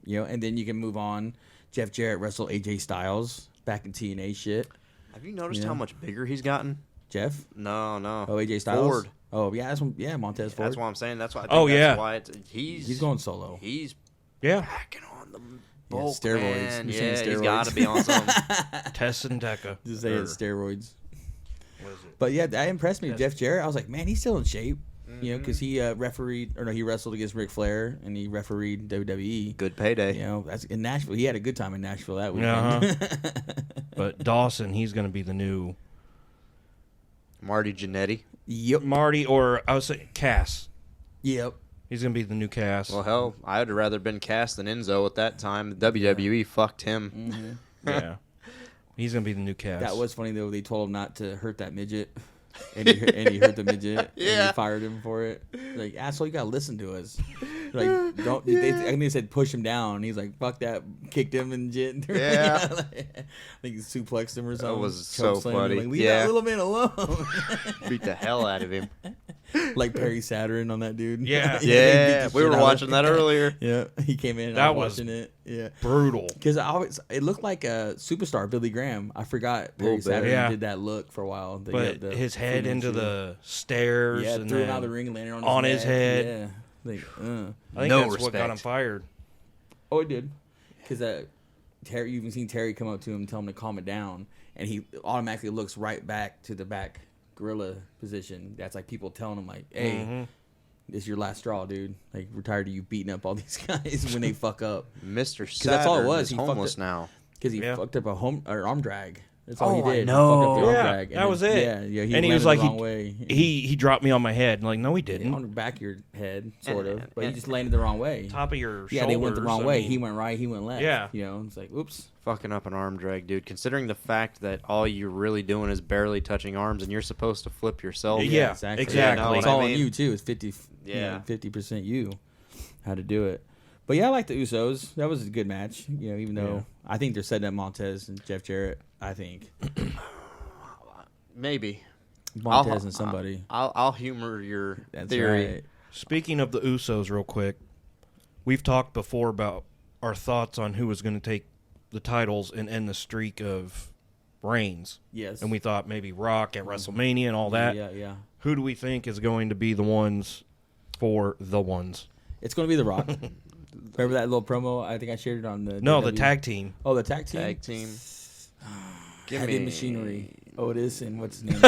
S3: and then you can move on. Jeff Jarrett wrestle AJ Styles back in TNA shit.
S4: Have you noticed
S3: Yeah.
S4: how much bigger he's gotten?
S3: Jeff,
S4: No.
S3: oh AJ Styles,
S4: Ford.
S3: oh yeah, Montez Ford.
S4: That's why I'm saying. That's why. I think
S5: Oh,
S4: that's
S5: yeah.
S4: Why he's
S3: He's going solo.
S4: He's
S5: Yeah.
S4: packing on the bulk,
S3: steroids.
S4: man.
S3: You're saying
S4: Yeah, he's
S3: steroids.
S4: got to be on something.
S5: Tess and Deca.
S3: Just say it's steroids. But yeah, that impressed me. Jeff Jarrett, I was like, man, he's still in shape. You know, because he he wrestled against Ric Flair and he refereed WWE.
S4: Good payday.
S3: You know, that's in Nashville. He had a good time in Nashville that weekend.
S5: But Dawson, he's going to be the new
S4: Marty Jannetty.
S3: Yep.
S5: Marty, or I was saying Cass.
S3: Yep.
S5: He's going to be the new Cass.
S4: Well, hell, I'd rather been Cass than Enzo at that time. The WWE fucked him.
S3: Mm-hmm.
S5: Yeah. He's going to be the new Cass.
S3: That was funny, though. They told him not to hurt that midget. And he hurt the midget.
S4: Yeah.
S3: And he fired him for it. Like, asshole, you got to listen to us. Like, don't. I think they said push him down. And he's like, fuck that. Kicked him and shit.
S4: Yeah.
S3: I think he suplexed him or something.
S4: That was so funny.
S3: Like, leave that little man alone.
S4: Beat the hell out of him.
S3: Like Perry Saturn on that dude.
S5: Yeah.
S3: He beat
S4: Yeah,
S3: the
S4: we
S3: shit
S4: were
S3: out
S4: watching
S3: of
S4: that
S3: him.
S4: earlier.
S3: Yeah, he came in and
S5: That
S3: I was
S5: was
S3: watching it. Yeah,
S5: brutal.
S3: because it looked like a superstar Billy Graham. I forgot Perry
S4: Little bit.
S3: Saturn
S5: Yeah.
S3: did that look for a while.
S5: But his head into the stairs.
S3: yeah,
S5: and
S3: threw him
S5: then
S3: out of the ring and landed
S5: on his head.
S3: Yeah, like,
S5: I think
S4: No
S5: that's what got him
S4: respect.
S5: fired.
S3: oh, it did. Because Terry, you even seen Terry come up to him and tell him to calm it down, and he automatically looks right back to the back gorilla position. That's like people telling him like, "Hey, this is your last straw, dude. Like, we're tired of you beating up all these guys when they fuck up."
S4: Mr. Saturn
S3: that's all it was.
S4: is
S3: He fucked
S4: homeless
S3: it.
S4: now.
S3: Because he
S5: Yeah.
S3: fucked up an arm drag. That's all
S4: Oh,
S3: he
S4: I
S3: did.
S4: know.
S3: He fucked up the arm
S5: Yeah,
S3: drag.
S5: that was it.
S3: Yeah,
S5: And he
S3: landed
S5: was like,
S3: the wrong way.
S5: He dropped me on my head. Like, no, he
S3: Yeah,
S5: didn't.
S3: on the back of your head, sort of. But he
S4: and-
S3: just landed the wrong way.
S5: Top of your
S3: Yeah, they went the
S5: shoulders,
S3: wrong
S5: I
S3: way.
S5: mean,
S3: He went right, he went left.
S5: Yeah.
S3: You know, it's like, oops.
S4: Fucking up an arm drag, dude. Considering the fact that all you're really doing is barely touching arms and you're supposed to flip yourself.
S5: Yeah,
S3: exactly.
S5: exactly.
S4: You know
S3: It's
S4: what I
S3: all on
S4: mean?
S3: you, too. It's 50% you, how to do it. But yeah, I like the Usos. That was a good match. You know, even though I think they're setting up Montez and Jeff Jarrett. I think
S4: Maybe.
S3: Montez and somebody.
S4: I'll humor your
S3: That's
S4: theory.
S3: right.
S5: Speaking of the Usos, real quick, we've talked before about our thoughts on who was going to take the titles and end the streak of reigns.
S3: Yes.
S5: And we thought maybe Rock at WrestleMania and all that.
S3: Yeah.
S5: Who do we think is going to be the ones for the ones?
S3: It's going to be The Rock. Remember that little promo? I think I shared it on the
S5: No, the
S3: WWE?
S5: tag team.
S3: Oh, the tag team.
S4: Tag team. Give
S3: Heavy
S4: me
S3: Machinery. Otis and what's his name?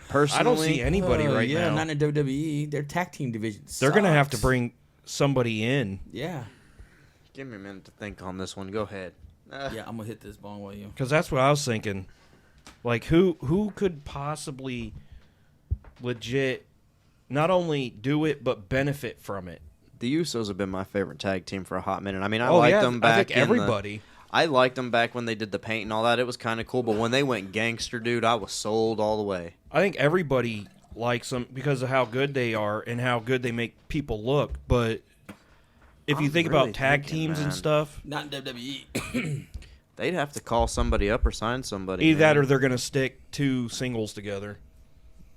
S4: Personally,
S5: I don't see anybody right
S3: yeah,
S5: now.
S3: not in WWE. Their tag team division.
S5: They're going to have to
S3: sucks.
S5: bring somebody in
S3: Yeah.
S4: Give me a minute to think on this one. Go ahead.
S3: Yeah, I'm gonna hit this ball while you.
S5: because that's what I was thinking. Like, who could possibly legit not only do it but benefit from it?
S4: The Usos have been my favorite tag team for a hot minute. I mean, I
S5: Oh,
S4: liked
S5: yeah,
S4: them
S5: I
S4: back
S5: think
S4: in
S5: everybody.
S4: I liked them back when they did the paint and all that. It was kind of cool. But when they went gangster, dude, I was sold all the way.
S5: I think everybody likes them because of how good they are and how good they make people look. But if you
S4: I'm
S5: think
S4: really
S5: about tag
S4: thinking,
S5: teams
S4: man.
S5: and stuff,
S3: Not in WWE.
S4: They'd have to call somebody up or sign somebody.
S5: either that
S4: man.
S5: or they're going to stick two singles together,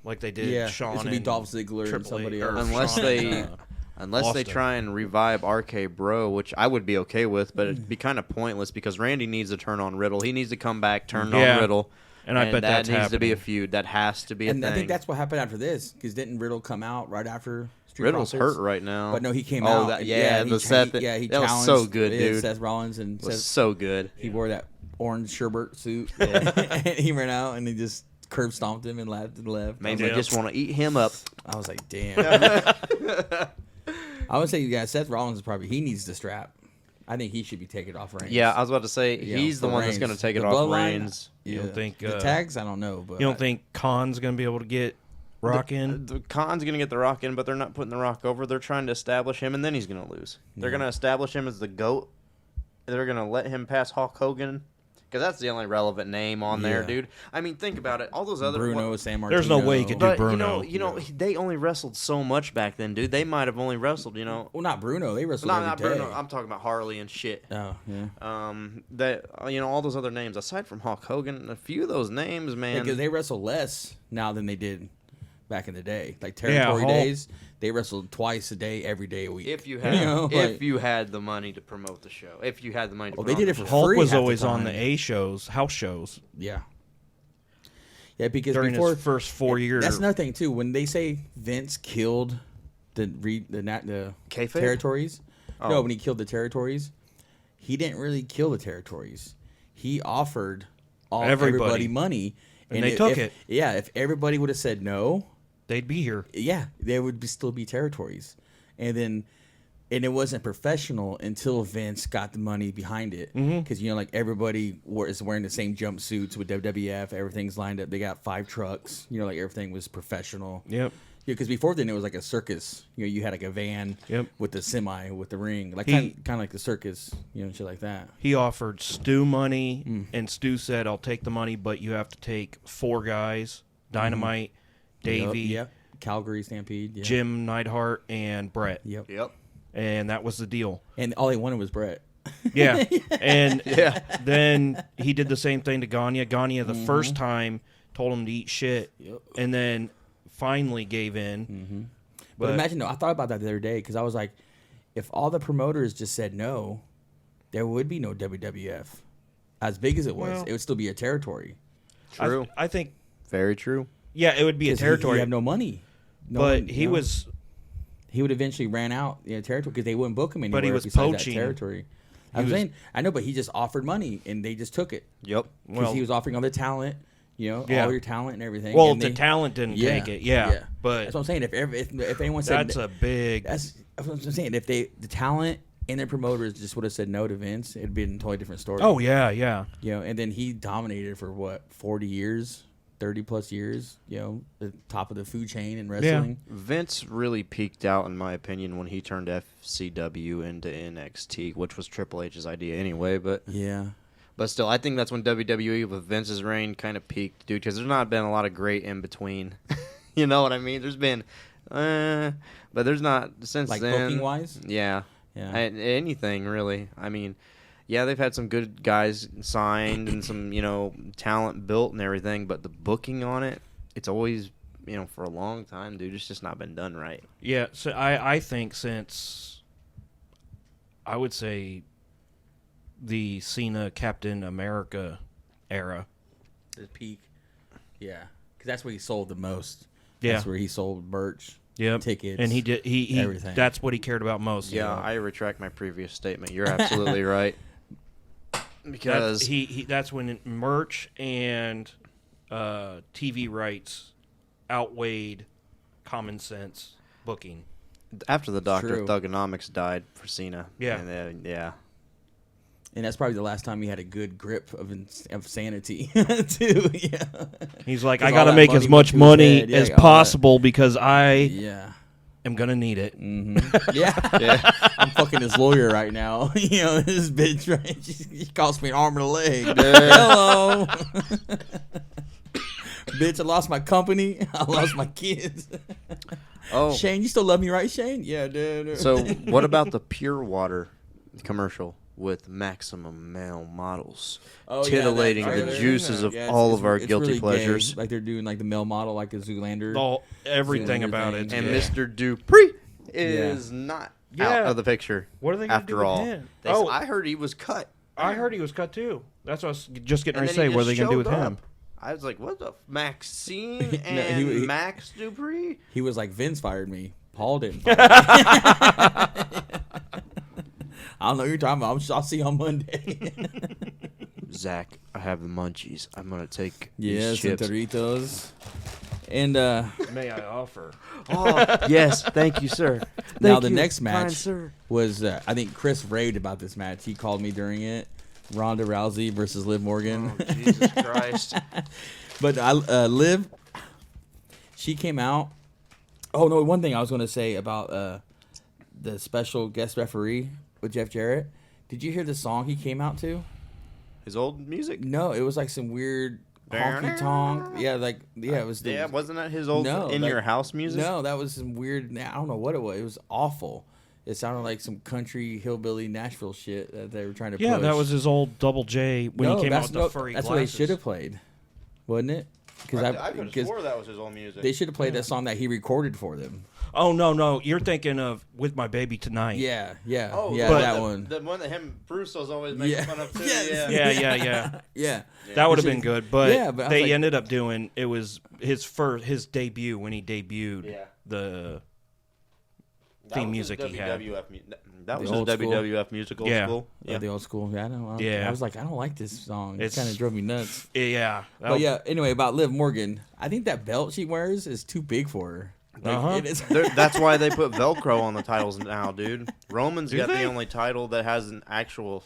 S5: like they did
S3: yeah,
S5: Shawn
S3: it's gonna be
S5: and
S3: Dolph Ziggler and
S5: Triple
S3: somebody
S5: H, or
S3: else.
S4: Unless
S5: Shawn
S4: they-
S5: and,
S4: Unless they
S5: Austin.
S4: try and revive RK Bro, which I would be okay with, but it'd be kind of pointless because Randy needs to turn on Riddle. He needs to come back, turn
S5: Yeah.
S4: on Riddle.
S5: And I bet
S4: that
S5: that's
S4: needs to be a
S5: happening.
S4: feud. That has to be a
S3: And
S4: thing.
S3: I think that's what happened after this, because didn't Riddle come out right after Street
S4: Riddle's
S3: Profits?
S4: hurt right now.
S3: But no, he came
S4: Oh,
S3: out.
S4: that-
S3: and-
S4: yeah,
S3: and
S4: the
S3: he,
S4: Seth-
S3: he, yeah, he
S4: that was
S3: challenged
S4: so good, dude.
S3: Seth Rollins and
S4: It was
S3: Seth,
S4: so good.
S3: he wore that orange sherbet suit. and he ran out and he just curb stomped him and laughed and left.
S4: Man,
S5: Yeah.
S4: I just want to eat him up.
S3: I was like, damn. I would say, yeah, Seth Rollins is probably, he needs the strap. I think he should be taken off Reigns.
S4: Yeah, I was about to say,
S3: You
S4: he's
S3: know,
S4: the
S3: for
S4: one that's going to
S3: Reigns.
S4: take it
S3: The
S4: off
S3: bloodline,
S4: Reigns.
S5: You don't think
S3: the tags? I don't know, but
S5: you don't think Khan's going to be able to get Rock in?
S4: The Khan's going to get The Rock in, but they're not putting The Rock over. They're trying to establish him, and then he's going to lose. They're going to establish him as the GOAT. They're going to let him pass Hulk Hogan, because that's the only relevant name on there,
S3: Yeah.
S4: dude. I mean, think about it. All those other...
S3: Bruno, San Martino.
S5: There's no way he could do
S4: But,
S5: Bruno.
S4: you know, they only wrestled so much back then, dude. They might have only wrestled,
S3: Well, not Bruno. They wrestled
S4: not
S3: every day.
S4: Bruno. I'm talking about Harley and shit.
S3: Oh, yeah.
S4: That all those other names aside from Hulk Hogan, a few of those names, man.
S3: Because they wrestle less now than they did back in the day. Like
S5: Yeah,
S3: territory
S5: Hulk-
S3: days, they wrestled twice a day, every day a week.
S4: if you had, if you had the money to promote the show, if you had the money to,
S3: Well,
S4: promote
S3: they did
S4: the
S3: it for
S4: show.
S5: Hulk
S3: free
S5: was
S3: half the
S5: always on
S3: time.
S5: the A shows, house shows,
S3: Yeah. Yeah, because
S5: during
S3: before
S5: his first 4 years.
S3: that's another thing too. When they say Vince killed the
S4: Kayfabe?
S3: territories,
S4: Oh.
S3: no, when he killed the territories, he didn't really kill the territories. he offered
S5: Everybody.
S3: everybody money.
S5: And they took it.
S3: Yeah, if everybody would have said no,
S5: they'd be here.
S3: yeah, there would still be territories. And it wasn't professional until Vince got the money behind it. Because, like, everybody is wearing the same jumpsuits with WWF. Everything's lined up. They got 5 trucks. Like, everything was professional.
S5: Yep.
S3: Because before then, it was like a circus. You had, like, a van with the semi, with the ring. Like, kind of like the circus, and shit like that.
S5: He offered Stu money, and Stu said, I'll take the money, but you have to take 4 guys, Dynamite, Davey,
S3: Yep. Calgary Stampede. Yeah.
S5: Jim Neidhart, and Brett.
S3: Yep.
S5: And that was the deal.
S3: And all they wanted was Brett.
S5: Yeah. And then he did the same thing to Gagne. Gagne, the first time, told him to eat shit.
S3: Yep.
S5: And then finally gave in.
S3: But imagine, though, I thought about that the other day because I was like, if all the promoters just said no, there would be no WWF. As big as it was, it would still be a territory.
S4: True.
S5: I think,
S4: Very true.
S5: yeah, it would be a
S3: 'Cause
S5: territory.
S3: You have no money.
S5: But he was...
S3: He would eventually ran out territory because they wouldn't book him anywhere.
S5: But he was
S3: besides
S5: poaching.
S3: That territory. I know, but he just offered money and they just took it.
S4: Yep.
S3: Because he was offering all the talent, all your talent and everything.
S5: Well,
S3: and
S5: the talent didn't take it, but
S3: that's what I'm saying. If anyone said
S5: that's a big.
S3: that's what I'm saying. If the talent and their promoters just would have said no to Vince, it'd been a totally different story.
S5: Oh yeah.
S3: And then he dominated for 40 years. 30-plus years, the top of the food chain in wrestling.
S4: Vince really peaked out, in my opinion, when he turned FCW into NXT, which was Triple H's idea anyway. But still, I think that's when WWE with Vince's reign kind of peaked, dude, because there's not been a lot of great in between. You know what I mean? There's been, but there's not since
S3: like
S4: then.
S3: booking wise.
S4: Yeah. Anything really. I mean. Yeah, they've had some good guys signed and some, talent built and everything, but the booking on it, it's always, for a long time, dude, it's just not been done right.
S5: Yeah, so I think since, I would say, the Cena Captain America era.
S3: The peak. Yeah. Because that's where he sold the most.
S5: Yeah.
S3: That's where he sold merch.
S5: Yep.
S3: Tickets.
S5: And he
S3: everything.
S5: That's what he cared about most.
S4: Yeah, I retract my previous statement. You're absolutely right. Because
S5: that's when merch and TV rights outweighed common sense booking.
S4: After the Doctor
S3: True.
S4: of Thugonomics died for Cena.
S5: Yeah.
S4: And
S3: And that's probably the last time he had a good grip of sanity, too. Yeah.
S5: He's like, I
S3: all
S5: got to
S3: that
S5: make
S3: money
S5: as much
S3: went to his
S5: money
S3: head. Yeah,
S5: as
S3: all that.
S5: possible because I
S3: Yeah.
S5: am going to need it.
S3: Yeah. I'm fucking his lawyer right now. This bitch, right? She cost me an arm and a leg. Hello. Bitch, I lost my company. I lost my kids.
S4: Oh.
S3: Shane, you still love me, right, Shane? Yeah, dude.
S4: So what about the Pure Water commercial with maximum male models titillating
S3: that
S4: the
S3: trailer?
S4: juices of
S3: Yeah,
S4: all of our
S3: it's
S4: guilty
S3: really
S4: pleasures?
S3: gay. Like they're doing like the male model, like a Zoolander.
S5: Everything
S3: Zoolander
S5: about
S3: thing.
S5: it.
S4: And
S5: Yeah.
S4: Mr. Dupree is not out of the picture.
S5: What are they going to do
S4: after
S5: with
S4: all?
S5: him?
S4: I heard he was cut.
S5: I heard he was cut too. That's what I was just getting
S4: And
S5: ready to
S4: then
S5: say.
S4: he
S5: What are they
S4: just
S5: going to do with
S4: showed
S5: him?
S4: up. I was like, what the Maxine and
S3: he-
S4: Max Dupree?
S3: He was like, Vince fired me. Paul didn't fire me. I don't know what you're talking about. I'll see you on Monday.
S4: Zach, I have the munchies. I'm gonna take
S3: Yes,
S4: these
S3: and
S4: chips.
S3: Doritos. And
S5: May I offer?
S4: Oh, yes, thank you, sir.
S3: now
S4: Thank
S3: the
S4: you,
S3: next
S4: kind
S3: match
S4: sir.
S3: was, I think Chris raved about this match. He called me during it. Ronda Rousey versus Liv Morgan.
S4: Oh, Jesus Christ.
S3: But Liv, she came out. Oh, no, one thing I was going to say about the special guest referee with Jeff Jarrett. Did you hear the song he came out to?
S4: His old music?
S3: No, it was like some weird honky tonk. Yeah, it was.
S4: Yeah, wasn't that his old
S3: No,
S4: In
S3: like-
S4: Your House music?
S3: No, that was some weird. I don't know what it was. It was awful. It sounded like some country hillbilly Nashville shit that they were trying to push.
S5: Yeah, that was his old Double J when he came out with the furry
S3: that's
S5: glasses.
S3: what they should have played, wasn't it?
S4: I could have swore that was his old music.
S3: They should have played that song that he recorded for them.
S5: Oh, no. You're thinking of With My Baby Tonight.
S3: Yeah,
S4: Oh,
S3: yeah,
S4: but
S3: that one.
S4: The one that Bruce's always making
S3: Yeah.
S4: fun of too.
S3: Yes.
S4: Yeah.
S5: Yeah.
S3: Yeah.
S5: That would have
S3: They
S5: been
S3: should-
S5: good, but,
S3: Yeah, but I was
S5: they
S3: like-
S5: ended up doing, it was his debut when he debuted
S4: Yeah.
S5: the
S4: That
S5: theme
S4: was his
S5: music he had.
S4: WWF That was
S3: The
S4: just
S3: old school.
S4: WWF music old
S5: Yeah.
S4: school.
S3: Yeah, the old school. Yeah, I know.
S5: Yeah.
S3: I was like, I don't like this song. It
S5: It's-
S3: kind of drove me nuts.
S5: Yeah.
S3: But yeah, anyway, about Liv Morgan, I think that belt she wears is too big for her. Like,
S5: Uh-huh.
S3: it is.
S4: That's why they put Velcro on the titles now, dude. Roman's
S5: Do
S4: got
S5: they?
S4: the only title that has an actual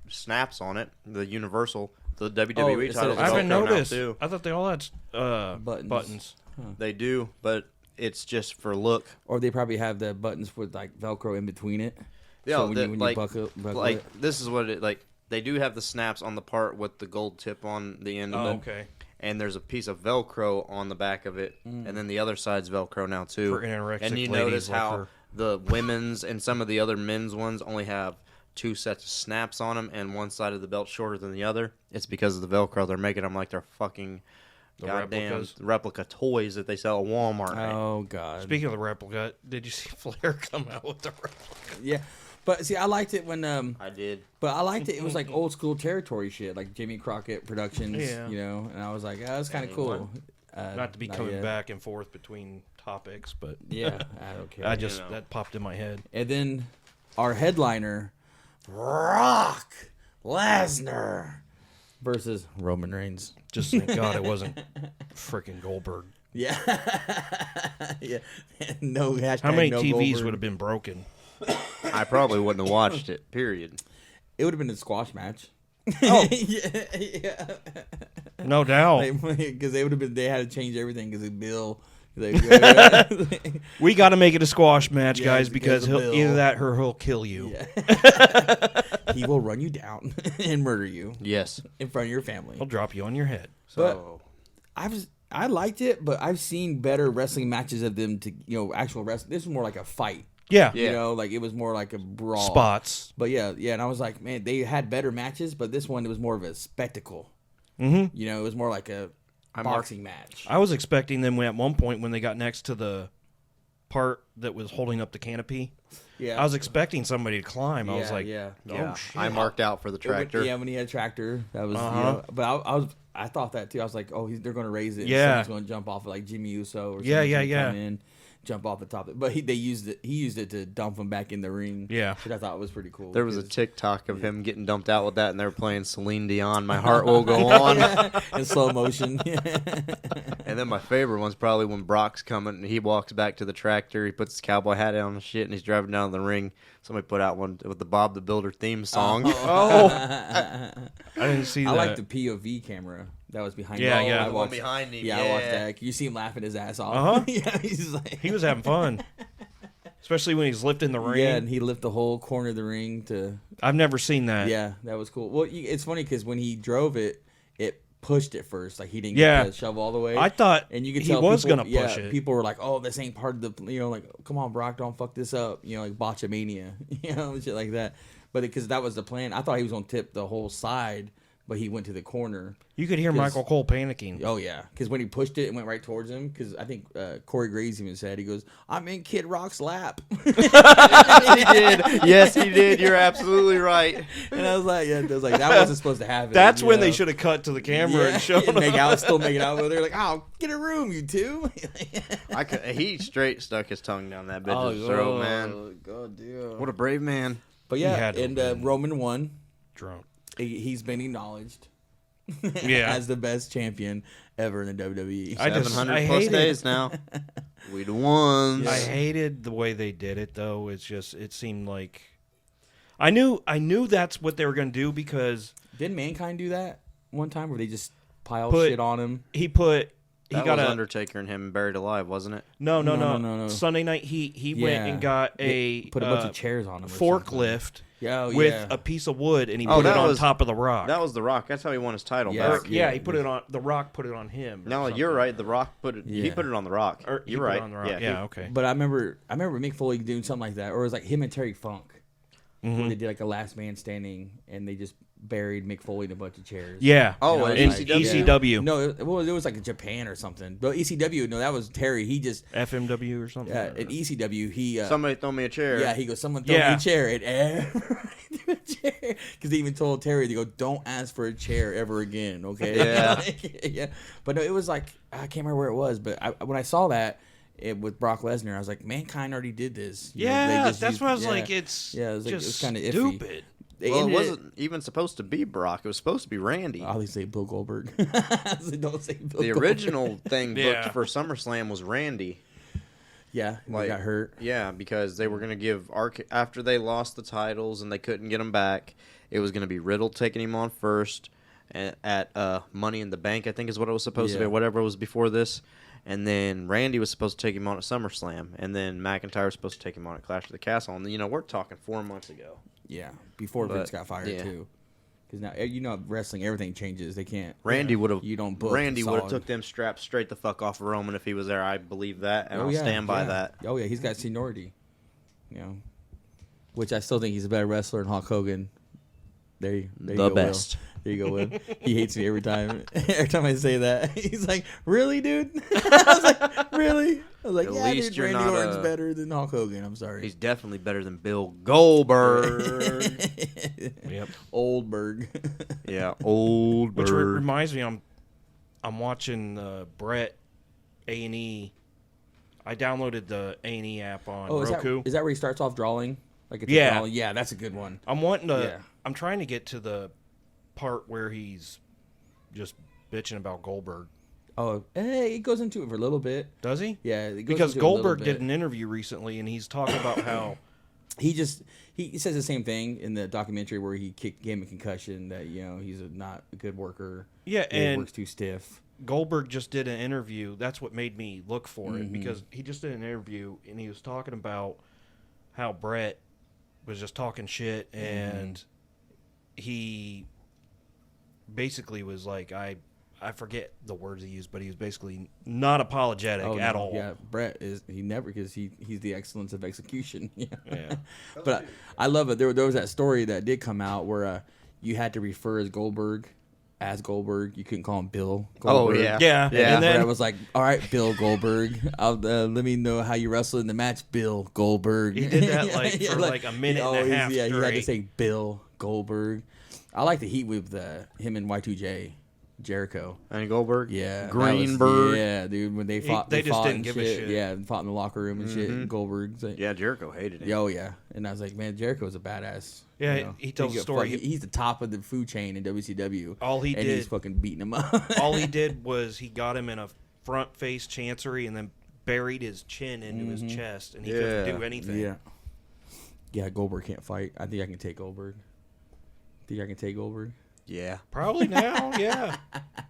S4: snaps on it. The Universal, the WWE
S3: Oh, instead
S4: titles.
S3: of-
S5: I
S4: are
S5: haven't
S4: Velcro now,
S5: noticed.
S4: too.
S5: I thought they all had buttons.
S4: They do, but it's just for look.
S3: Or they probably have the buttons with like Velcro in between it.
S4: Yeah,
S3: So when
S4: that-
S3: you
S4: like,
S3: buckle
S4: like
S3: it.
S4: this is what it like. They do have the snaps on the part with the gold tip on the end of
S5: Oh,
S4: it.
S5: okay.
S4: And there's a piece of Velcro on the back of it, and then the other side's Velcro now too.
S5: For anorexic
S4: and you
S5: ladies
S4: notice
S5: like
S4: how
S5: her.
S4: the women's and some of the other men's ones only have 2 sets of snaps on them, and one side of the belt shorter than the other. It's because of the Velcro. They're making them like they're fucking
S5: The
S4: goddamn
S5: replicas.
S4: replica toys that they sell at Walmart.
S3: Oh God.
S5: Speaking of the replica, did you see Flair come out with the replica?
S3: Yeah, but see, I liked it when
S4: I did.
S3: But I liked it. It was like old school territory shit, like Jimmy Crockett Productions.
S5: Yeah.
S3: You know, and I was like, oh, that's kind of cool.
S5: Not to be coming
S3: yet.
S5: back and forth between topics, but
S3: Yeah, I don't care.
S5: I just
S4: know.
S5: that popped in my head.
S3: And then our headliner, Brock Lesnar versus Roman Reigns.
S5: Just thank God it wasn't freaking Goldberg.
S3: Yeah, yeah. No hashtag.
S5: How many
S3: no
S5: TVs
S3: Goldberg.
S5: would have been broken?
S4: I probably wouldn't have watched it. Period.
S3: It would have been a squash match.
S5: Oh.
S3: yeah.
S5: No doubt.
S3: Because they would have been. They had to change everything because Bill.
S5: We got to make it a squash match,
S3: Yeah,
S5: guys,
S3: because
S5: because
S3: of Bill.
S5: either that or he'll kill you.
S3: He will run you down and murder you
S4: Yes.
S3: in front of your family.
S5: He'll drop you on your head.
S4: So
S3: I liked it, but I've seen better wrestling matches of them to actual wrestling. This was more like a fight.
S5: Yeah.
S4: Yeah.
S3: You know, like it was more like a brawl.
S5: Spots.
S3: But yeah, and I was like, man, they had better matches, but this one it was more of a spectacle.
S5: Mm-hmm.
S3: You know, it was more like a boxing match.
S5: I was expecting them at one point when they got next to the part that was holding up the canopy.
S3: Yeah,
S5: I was expecting somebody to climb. I was like,
S3: yeah.
S5: oh, shit.
S4: I marked out for the tractor.
S3: Yeah, when he had tractor, that was.
S5: Uh-huh.
S3: But I thought that too. I was like, oh, they're going to raise it. And
S5: Yeah.
S3: someone's going to jump off it, like Jimmy Uso. Or
S5: Yeah,
S3: someone's
S5: yeah,
S3: gonna
S5: yeah.
S3: Come in, jump off the top. But he used it to dump him back in the ring.
S5: Yeah.
S3: which I thought was pretty cool.
S4: There was a
S3: because-
S4: TikTok of him getting dumped out with that, and they were playing Celine Dion. My heart will go on.
S3: in slow motion.
S4: And then my favorite one's probably when Brock's coming and he walks back to the tractor. He puts his cowboy hat on and shit, and he's driving down the ring. Somebody put out one with the Bob the Builder theme song.
S5: Oh, I didn't see
S3: I
S5: that.
S3: like the POV camera that was behind.
S5: Yeah,
S3: him.
S5: yeah.
S3: I
S5: The
S4: one
S3: watched,
S4: behind him,
S3: Yeah, I watched
S4: yeah.
S3: that. You see him laughing his ass off.
S5: Uh-huh.
S3: Yeah, he's like.
S5: He was having fun, especially when he's lifting the ring.
S3: Yeah, and he lifted the whole corner of the ring to.
S5: I've never seen that.
S3: Yeah, that was cool. Well, it's funny because when he drove it, it pushed it first. Like he didn't
S5: Yeah.
S3: get the shovel all the way.
S5: I thought
S3: and you could
S5: he
S3: tell
S5: was
S3: people,
S5: gonna push it.
S3: People were like, "Oh, this ain't part of the." Like, come on, Brock, don't fuck this up. Like botchamania. Shit like that. But because that was the plan, I thought he was gonna tip the whole side, but he went to the corner.
S5: You could hear Michael Cole panicking.
S3: Oh yeah, because when he pushed it, it went right towards him. Because I think Corey Graves even said, he goes, "I'm in Kid Rock's lap,"
S4: He did. Yes, he did. You're absolutely right.
S3: and I was like, that wasn't supposed to happen.
S5: That's
S3: you
S5: when
S3: know?
S5: they should have cut to the camera and shown
S3: and
S5: him.
S3: make out, still making out with her. Like, oh, get a room, you two.
S4: He straight stuck his tongue down that bitch's throat, man.
S3: God damn.
S4: What a brave man.
S3: But
S5: He
S3: yeah,
S5: had to
S3: and
S5: have been.
S3: Roman won.
S5: Drunk.
S3: He's been acknowledged
S5: Yeah.
S3: as the best champion ever in the WWE.
S5: I just-
S4: 700 plus
S5: hated-
S4: days now. We the ones.
S5: I hated the way they did it, though. It seemed like I knew that's what they were going to do because
S3: Didn't Mankind do that one time where they just piled
S5: Put-
S3: shit on him?
S5: he
S4: That
S5: got
S4: was
S5: a
S4: Undertaker and him buried alive, wasn't it?
S5: no. Sunday night he went and got
S3: They
S5: a
S3: put a bunch of chairs on him. or something.
S5: forklift
S3: Yeah,
S5: with
S3: yeah.
S5: a piece of wood and he
S4: Oh,
S5: put it
S4: that
S5: on
S4: was-
S5: top of the rock.
S4: That was The Rock. That's how he won his title
S3: Yeah.
S4: back.
S5: Yeah, he put it on. The Rock put it on him. or
S4: No,
S5: something.
S4: you're right. The Rock put it. He
S3: Yeah.
S4: put it on The Rock.
S5: Or he
S4: You're
S5: put
S4: right.
S5: it on the Rock. Yeah, okay.
S3: But I remember Mick Foley doing something like that, or it was like him and Terry Funk,
S5: Mm-hmm.
S3: where they did like a last man standing, and they just buried Mick Foley in a bunch of chairs.
S5: Yeah.
S4: Oh,
S3: You know,
S4: in
S3: it's like-
S4: ECW?
S3: No, it was like Japan or something. But ECW, no, that was Terry. He just
S5: FMW or something.
S3: in ECW, he
S4: Somebody throw me a chair.
S3: yeah, he goes, someone throw me
S5: Yeah.
S3: a chair, and everybody threw a chair because they even told Terry, they go, don't ask for a chair ever again, okay?
S4: Yeah.
S3: Yeah. But no, it was like I can't remember where it was, but when I saw that, with Brock Lesnar. I was like, Mankind already did this.
S5: That's what I was like. It's
S3: it was
S5: just
S3: kind of
S5: stupid.
S4: Well, it wasn't even supposed to be Brock. It was supposed to be Randy.
S3: I'll say Bill Goldberg. Don't say Bill
S4: The
S3: Goldberg.
S4: original thing booked for SummerSlam was Randy.
S3: Yeah, he got hurt.
S4: Yeah, because they were going to give after they lost the titles and they couldn't get him back, it was going to be Riddle taking him on first at Money in the Bank, I think is what it was supposed to be, whatever it was before this. And then Randy was supposed to take him on at SummerSlam, and then McIntyre was supposed to take him on at Clash of the Castle. And we're talking 4 months ago.
S3: Yeah, before Vince got fired too. Because now wrestling, everything changes. They can't.
S4: Randy would have.
S3: You don't book.
S4: Randy would have took them straps straight the fuck off of Roman if he was there. I believe that, and I'll stand by that.
S3: Oh yeah, he's got seniority. Which I still think he's a better wrestler than Hulk Hogan. There you go,
S4: best.
S3: Will. There you go, Will. He hates me every time. Every time I say that, he's like, "Really, dude?" I was like, "Really?" I was like,
S4: At
S3: "Yeah,
S4: least
S3: dude,
S4: you're
S3: Randy
S4: not
S3: Orton's better than Hulk Hogan." I'm sorry.
S4: He's definitely better than Bill Goldberg.
S5: Yep.
S3: Oldberg.
S4: Yeah, Oldberg.
S5: Which reminds me, I'm watching Brett A&E. I downloaded the A&E app on Roku.
S3: Is that where he starts off drawing? Like yeah, that's a good one.
S5: I'm wanting to. Yeah. I'm trying to get to the part where he's just bitching about Goldberg.
S3: Oh, he goes into it for a little bit.
S5: Does he?
S3: Yeah,
S5: because Goldberg did an interview recently, and he's talking about how
S3: he says the same thing in the documentary where he gave him a concussion, that he's not a good worker.
S5: Yeah, and
S3: works too stiff.
S5: Goldberg just did an interview. That's what made me look for it, because he just did an interview and he was talking about how Brett was just talking shit, and he basically was like, I forget the words he used, but he was basically not apologetic at all.
S3: Yeah, Brett because he's the excellence of execution. Yeah. But I love it. There was that story that did come out where you had to refer as Goldberg. You couldn't call him Bill Goldberg.
S4: Oh, yeah.
S5: Yeah.
S3: And then I was like, all right, Bill Goldberg. Let me know how you wrestle in the match, Bill Goldberg.
S5: He did that for a minute and a half straight.
S3: He had to say Bill Goldberg. I like the heat with him and Y2J, Jericho.
S4: And Goldberg?
S3: Yeah.
S4: Greenberg?
S3: Yeah, dude, when they fought.
S5: They just
S3: fought
S5: didn't
S3: and
S5: give
S3: shit.
S5: a shit.
S3: Yeah, fought in the locker room and shit. And Goldberg. Like,
S4: Yeah, Jericho hated him.
S3: Oh, yeah. And I was like, man, Jericho's a badass.
S5: Yeah, he tells a story.
S3: He's the top of the food chain in WCW.
S5: And
S3: he's fucking beating him up.
S5: All he did was he got him in a front face chancery and then buried his chin into his chest, and he couldn't do anything.
S3: Yeah. Yeah, Goldberg can't fight. I think I can take Goldberg.
S4: Yeah.
S5: Probably now, yeah.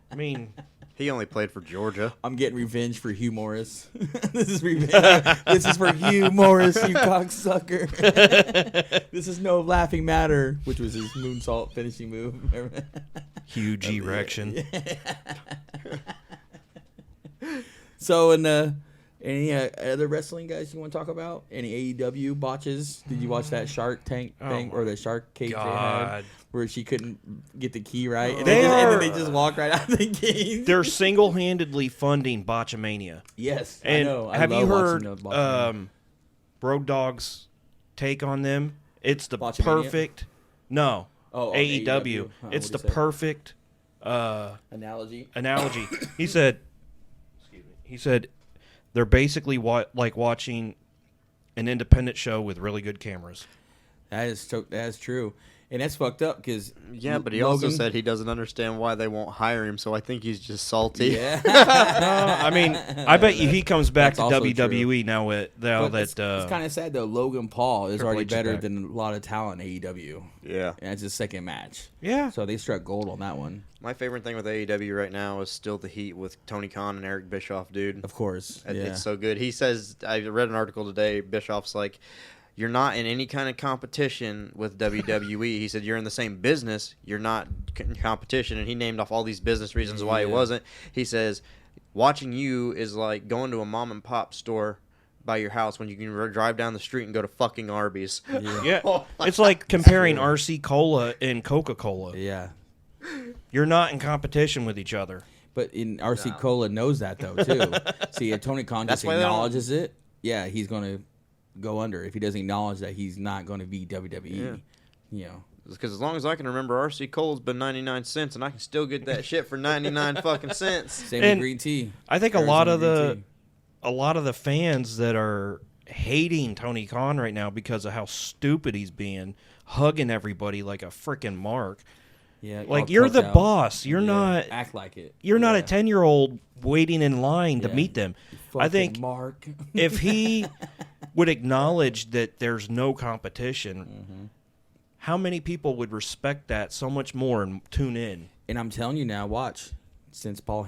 S5: I mean,
S4: he only played for Georgia.
S3: I'm getting revenge for Hugh Morris. This is revenge. This is for Hugh Morris, you cocksucker. This is no laughing matter, which was his moonsault finishing move.
S5: Hugh G. Rection.
S3: So, any other wrestling guys you want to talk about? Any AEW botches? Did you watch that Shark Tank thing or the Shark Cage they had where she couldn't get the key right? And then they just walk right out of the game.
S5: They're single-handedly funding Botchamania.
S3: Yes,
S5: and
S3: I know.
S5: Have you heard Road Dogg's take on them? It's the perfect. No. AEW. It's the perfect
S3: analogy.
S5: He said. He said, they're basically like watching an independent show with really good cameras.
S3: That is true. And that's fucked up because
S4: but he also said he doesn't understand why they won't hire him. So I think he's just salty.
S3: Yeah.
S5: No, I mean, I bet you he comes back to WWE now. It's
S3: kind of sad though. Logan Paul is already better
S5: back.
S3: than a lot of talent in AEW.
S4: Yeah,
S3: and it's his second match.
S5: Yeah,
S3: so they struck gold on that one.
S4: My favorite thing with AEW right now is still the heat with Tony Khan and Eric Bischoff, dude.
S3: Of course,
S4: it's so good. He says, I read an article today. Bischoff's like, you're not in any kind of competition with WWE. He said, you're in the same business. You're not in competition. And he named off all these business reasons why he wasn't. He says, watching you is like going to a mom and pop store by your house when you can drive down the street and go to fucking Arby's.
S5: Yeah. It's like comparing RC Cola and Coca-Cola.
S3: Yeah.
S5: You're not in competition with each other.
S3: But RC Cola knows that, though, too. See, Tony Khan just acknowledges it. Yeah, he's going to go under if he doesn't acknowledge that he's not going to be WWE. You know,
S4: because as long as I can remember, RC Cola's been 99 cents, and I can still get that shit for 99 fucking cents.
S3: Same with green tea.
S5: I think a lot of the a lot of the fans that are hating Tony Khan right now because of how stupid he's being, hugging everybody like a freaking mark.
S3: Yeah,
S5: like you're the boss. You're not
S3: act like it.
S5: You're not a 10-year-old waiting in line to meet them. I think
S3: Mark.
S5: if he would acknowledge that there's no competition, how many people would respect that so much more and tune in?
S3: And I'm telling you now, watch, since Paul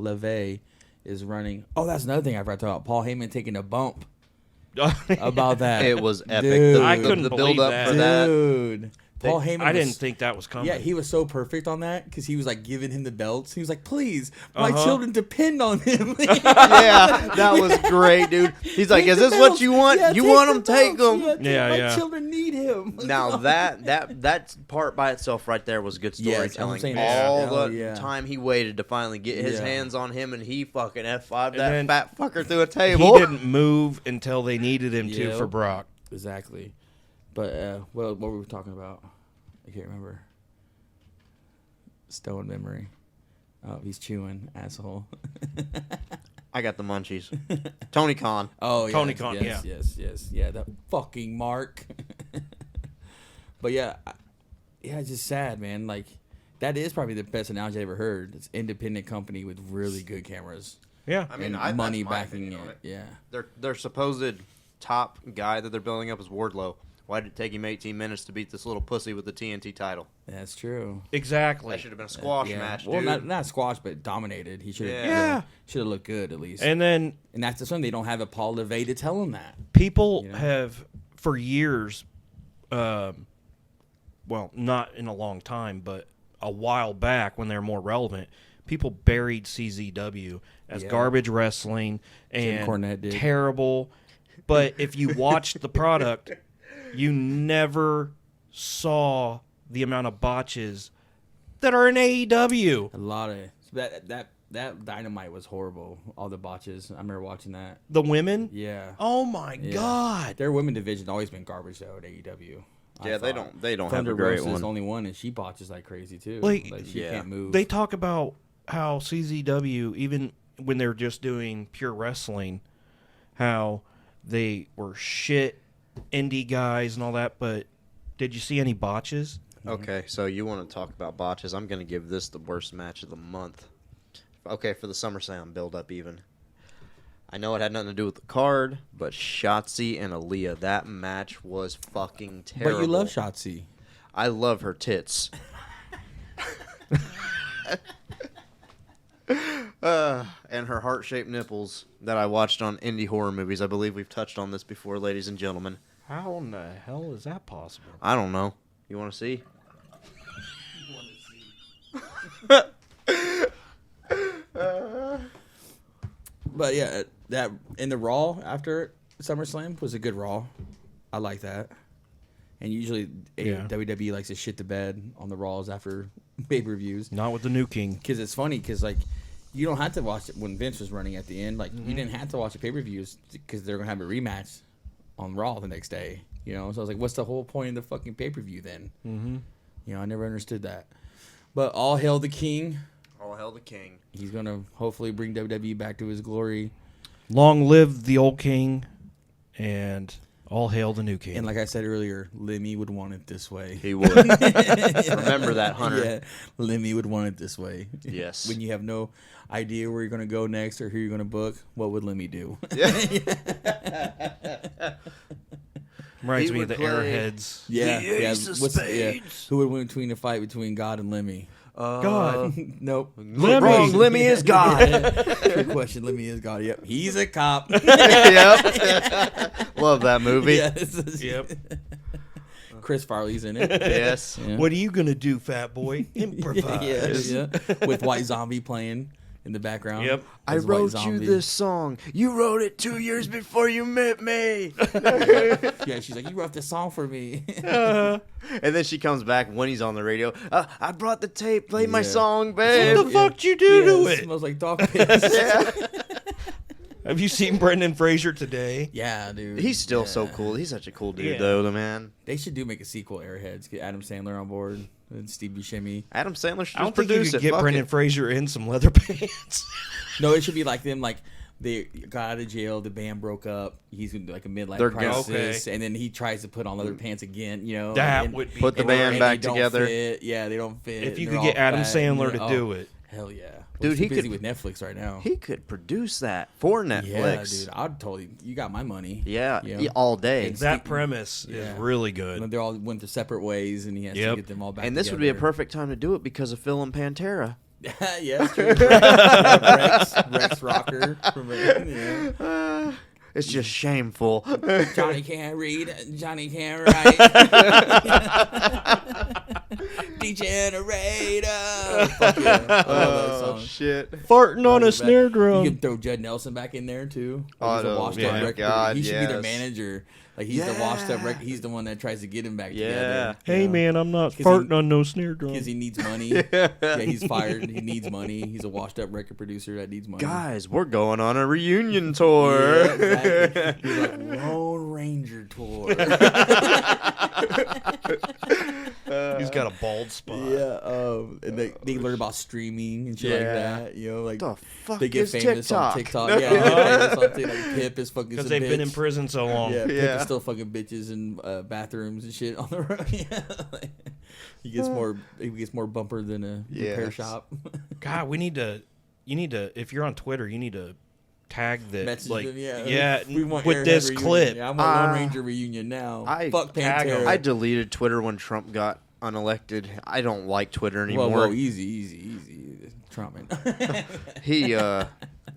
S3: Levy is running. Oh, that's another thing I forgot to talk about. Paul Heyman taking a bump about that.
S4: It was epic.
S3: Dude.
S5: I couldn't
S4: the
S5: believe
S4: build up
S5: that.
S4: for that.
S3: Dude. Paul Heyman
S5: I didn't think that was coming.
S3: Yeah, he was so perfect on that because he was like giving him the belts. He was like, "Please, my children depend on him."
S4: Yeah, that was great, dude. He's like, "Is this what you want?
S3: Yeah,
S4: you want him? Take him."
S3: My children need him.
S4: Now that part by itself right there was good storytelling. All the time he waited to finally get his hands on him, and he fucking F5'd that fat fucker through a table.
S5: He didn't move until they needed him to for Brock.
S3: Exactly. But what were we talking about? I can't remember. Stone memory. Oh, he's chewing, asshole.
S4: I got the munchies. Tony Khan.
S3: Oh, yeah.
S5: Tony Khan,
S3: yes. Yeah, that fucking Mark. But yeah, it's just sad, man. Like, that is probably the best analogy I ever heard. It's an independent company with really good cameras.
S5: Yeah.
S4: I mean,
S3: and money backing it. Yeah.
S4: Their supposed top guy that they're building up is Wardlow. Why did it take him 18 minutes to beat this little pussy with the TNT title?
S3: That's true.
S5: Exactly.
S4: That should have been a squash match, dude.
S3: Well, not squash, but dominated. He should have should have looked good at least.
S5: And
S3: that's the something they don't have a Paul Levy to tell him that.
S5: People have for years, well, not in a long time, but a while back when they were more relevant, people buried CZW as garbage wrestling and terrible. But if you watched the product, you never saw the amount of botches that are in AEW.
S3: A lot of that Dynamite was horrible. All the botches. I remember watching that.
S5: The women?
S3: Yeah.
S5: Oh my God.
S3: Their women division always been garbage though at AEW.
S4: Yeah, they don't
S3: Thunder
S4: have a great
S3: Rosa
S4: one.
S3: is the only one, and she botches like crazy too.
S5: Like
S3: she can't move.
S5: They talk about how CZW, even when they're just doing pure wrestling, how they were shit indie guys and all that, but did you see any botches?
S4: Okay, so you want to talk about botches. I'm going to give this the worst match of the month. Okay, for the SummerSlam build-up even. I know it had nothing to do with the card, but Shotzi and Aaliyah, that match was fucking terrible.
S3: But you love Shotzi.
S4: I love her tits. And her heart-shaped nipples that I watched on indie horror movies. I believe we've touched on this before, ladies and gentlemen.
S5: How in the hell is that possible?
S4: I don't know. You want to see?
S3: But yeah, that in the Raw after SummerSlam was a good Raw. I like that. And usually WWE likes to shit the bed on the Raws after pay-per-views.
S5: Not with the new king.
S3: Because it's funny, because like you don't have to watch it when Vince was running at the end. Like you didn't have to watch the pay-per-views because they're gonna have a rematch on Raw the next day. You know, so I was like, what's the whole point of the fucking pay-per-view then? Mm-hmm. You know, I never understood that. But all hail the king.
S4: All hail the king.
S3: He's gonna hopefully bring WWE back to his glory.
S5: Long live the old king, and all hail the new king.
S3: And like I said earlier, Lemmy would want it this way.
S4: He would. Remember that, Hunter.
S3: Yeah, Lemmy would want it this way.
S4: Yes.
S3: When you have no idea where you're going to go next or who you're going to book, what would Lemmy do?
S5: Reminds me of the Airheads.
S3: Yeah. Who would win between a fight between God and Lemmy?
S5: God.
S3: Nope.
S4: Wrong. Lemmy is God.
S3: Trick question. Lemmy is God. Yep. He's a cop.
S4: Yep. Love that movie.
S5: Yep.
S3: Chris Farley's in it.
S4: Yes.
S3: Yeah.
S5: What are you going to do, fat boy? Improvise.
S3: Yeah. With White Zombie playing in the background.
S5: Yep.
S4: I wrote you this song. You wrote it 2 years before you met me.
S3: Yeah, she's like, you wrote this song for me.
S4: And then she comes back when he's on the radio. I brought the tape. Play my song, babe.
S5: What the fuck you do to it?
S3: Smells like dog piss.
S4: Yeah.
S5: Have you seen Brendan Fraser today?
S3: Yeah, dude.
S4: He's still so cool. He's such a cool dude,
S5: Yeah.
S4: though, the man.
S3: They should do make a sequel, Airheads. Get Adam Sandler on board and Steve Buscemi.
S4: Adam Sandler should
S5: I don't
S4: just
S5: think you
S4: produce
S5: could
S4: it.
S5: get
S4: Fuck
S5: Brendan
S4: it.
S5: Fraser in some leather pants.
S3: No, it should be like them, like they got out of jail. The band broke up. He's in like a midlife
S4: They're
S3: crisis, and then he tries to put on leather pants again. You know,
S5: That would be
S4: Put the
S5: great.
S4: band back
S3: they don't
S4: together.
S3: fit. Yeah, they don't fit.
S5: If you
S3: and
S5: could
S3: they're
S5: get
S3: all
S5: Adam
S3: fat,
S5: Sandler
S3: and
S5: to do it.
S3: Hell yeah.
S4: Dude,
S3: Well,
S4: he
S3: he's busy
S4: could-
S3: with Netflix right now.
S4: He could produce that for
S3: Yeah,
S4: Netflix.
S3: dude. I'd totally. You got my money.
S4: Yeah,
S3: You know?
S4: yeah, all day.
S5: That premise
S3: Yeah.
S5: is really
S3: And
S5: good.
S3: they all went their separate ways, and he has to
S5: Yep.
S3: get them all back.
S4: And this would be a
S3: together.
S4: perfect time to do it because of Phil and Pantera.
S3: Yeah, true. Rex Rocker. From, yeah.
S4: It's just shameful.
S3: Johnny can't read. Johnny can't write. Degenerator. Fuck yeah. I love that song.
S4: Shit.
S5: Farting on a
S3: That's
S5: snare
S3: bad.
S5: drum.
S3: You can throw Judd Nelson back in there too.
S4: Oh,
S3: He's a
S4: no.
S3: washed
S5: Yeah.
S3: up record.
S4: God,
S3: He should be their
S4: yes.
S3: manager. Like he's the washed up record. He's the one that tries to get him back together.
S5: Hey,
S3: you know?
S5: man, I'm not
S3: 'Cause he-
S5: farting on no snare drum.
S3: Because he needs money. Yeah, he's fired. He needs money. He's a washed up record producer that needs money.
S4: Guys, we're going on a reunion tour.
S3: Yeah, exactly. He's like Lone Ranger tour.
S5: He's got a bald spot.
S3: Yeah, and they learn about streaming and shit like that. You know, like
S4: The fuck
S3: they get
S4: is
S3: famous
S4: TikTok?
S3: on TikTok. Yeah, they get famous on TikTok. Like Pip is fucking
S5: Because
S3: some
S5: they've been in
S3: bitch.
S5: prison so long.
S3: Yeah, Pip
S4: Yeah.
S3: is still fucking bitches in bathrooms and shit on the road. Yeah, he gets more bumper than a repair
S4: Yes.
S3: shop.
S5: God, you need to, if you're on Twitter, you need to tag that.
S3: Message
S5: like,
S3: them,
S5: yeah,
S3: we want
S5: with
S3: Airhead
S5: this
S3: reunion.
S5: clip.
S3: Yeah, I want Lone Ranger reunion now. Fuck
S5: tag 'em.
S3: Pantera.
S4: I deleted Twitter when Trump got unelected. I don't like Twitter anymore.
S3: Whoa, easy. Trump, man.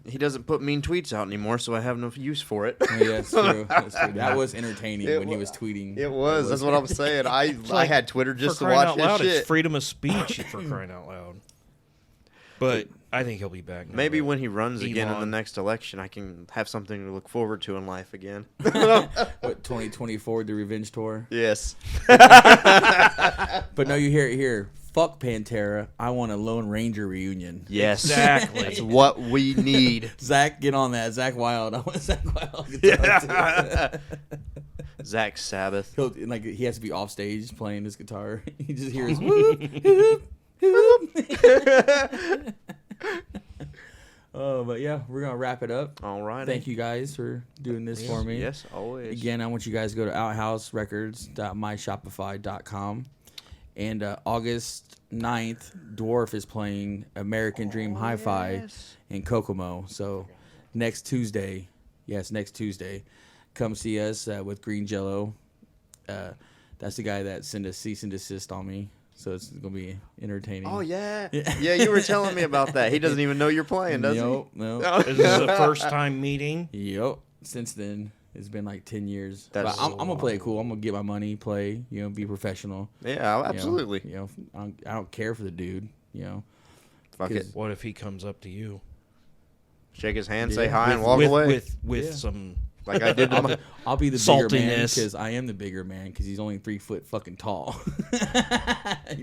S4: He doesn't put mean tweets out anymore, so I have no use for it.
S3: Oh, yeah, that's true. That's true. That was entertaining
S4: It
S3: when he
S4: wa-
S3: was tweeting.
S4: It was. That's what I'm saying. I
S5: like,
S4: had Twitter just
S5: for
S4: to
S5: crying
S4: watch
S5: out loud,
S4: his shit.
S5: it's freedom of speech for crying out loud. But I think he'll be back. Now,
S4: Maybe
S5: though.
S4: when he runs again in the
S5: Elon.
S4: next election, I can have something to look forward to in life again.
S3: What 2024, the revenge tour?
S4: Yes.
S3: But no, you hear it here. Fuck Pantera. I want a Lone Ranger reunion.
S4: Yes.
S5: Exactly.
S4: That's what we need.
S3: Zach, get on that. Zach Wild. I want Zach Wild. Guitar too.
S4: Zach Sabbath.
S3: He has to be off stage playing his guitar. You just hear his whoop, whoop, whoop. Oh, but yeah, we're gonna wrap it up.
S4: All right.
S3: Thank you guys for doing this for me.
S4: Yes, always.
S3: Again, I want you guys to go to outhouserecords.myshopify.com. And August 9th, Dwarf is playing American Dream Hi-Fi
S4: yes.
S3: in Kokomo. So next Tuesday, come see us with Green Jello. That's the guy that sent a cease and desist on me. So it's going to be entertaining.
S4: Oh, yeah. Yeah, you were telling me about that. He doesn't even know you're playing, does
S3: No.
S5: Is this a first time meeting?
S3: Yep. Since then, it's been like 10 years.
S4: That's
S3: But I'm going to play it cool. I'm going to get my money, play, be professional.
S4: Yeah, absolutely.
S3: I don't care for the dude,
S4: Fuck it.
S5: What if he comes up to you?
S4: Shake his hand,
S3: Yeah.
S4: say hi, and walk
S5: with,
S4: away.
S5: With
S3: Yeah.
S5: some
S4: Like I did to my...
S3: I'll be the bigger man
S5: Saltiness.
S3: because I am the bigger man because he's only 3 foot fucking tall.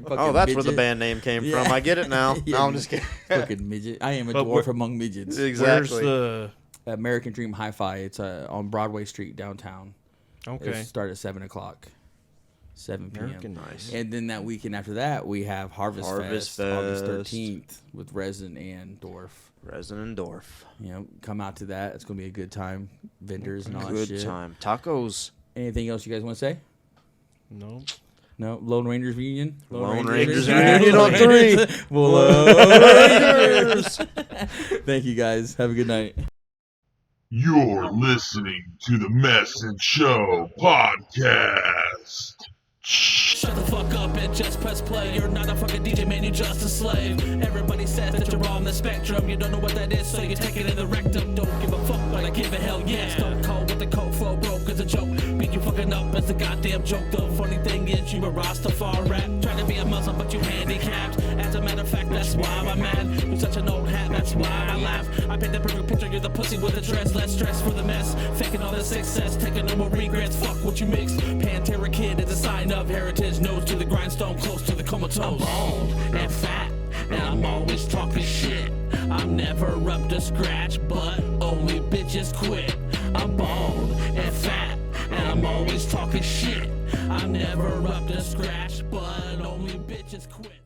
S4: Oh, that's where the band name came
S3: Yeah.
S4: from. I get it now.
S3: Yeah,
S4: No, I'm just kidding.
S3: Fucking midget. I am a
S5: But
S3: dwarf
S5: where-
S3: among midgets.
S4: Exactly.
S5: Where's the...
S3: American Dream Hi-Fi. It's on Broadway Street downtown.
S5: Okay.
S3: It'll start at 7 o'clock. 7 p.m.
S5: American Nice.
S3: And then that weekend after that, we have Harvest Fest, August 13th with Resin and Dwarf.
S4: Resin and Dorf.
S3: Come out to that. It's going to be a good time. Vendors and all that
S4: Good
S3: shit.
S4: time. Tacos.
S3: Anything else you guys want to say?
S5: No.
S3: No? Lone Rangers reunion?
S4: Lone Rangers
S5: reunion on
S3: three. Lone Rangers. Thank you guys. Have a good night.
S1: You're listening to the Mess and Show podcast.
S2: Shut the fuck up and just press play. You're not a fucking DJ, man, you're just a slave. Everybody says that you're on the spectrum. You don't know what that is, so you take it in the rectum. Don't give a fuck, but I give a hell yes. Don't call with the code flow broke as a joke. Beat you fucking up as a goddamn joke. The funny thing is you a Rastafari. Trying to be a Muslim, but you handicapped. As a matter of fact, that's why I'm mad. You're such an old hat, that's why I laugh. I paint the perfect picture, you're the pussy with the dress. Less stress for the mess. Faking all the success, taking no more regrets. Fuck what you mix. Pantera Kid is a sign of heritage. Nose to the grindstone, close to the comatose. I'm bald and fat, and I'm always talking shit. I'm never up to scratch, but only bitches quit. I'm bald and fat, and I'm always talking shit. I'm never up to scratch, but only bitches quit.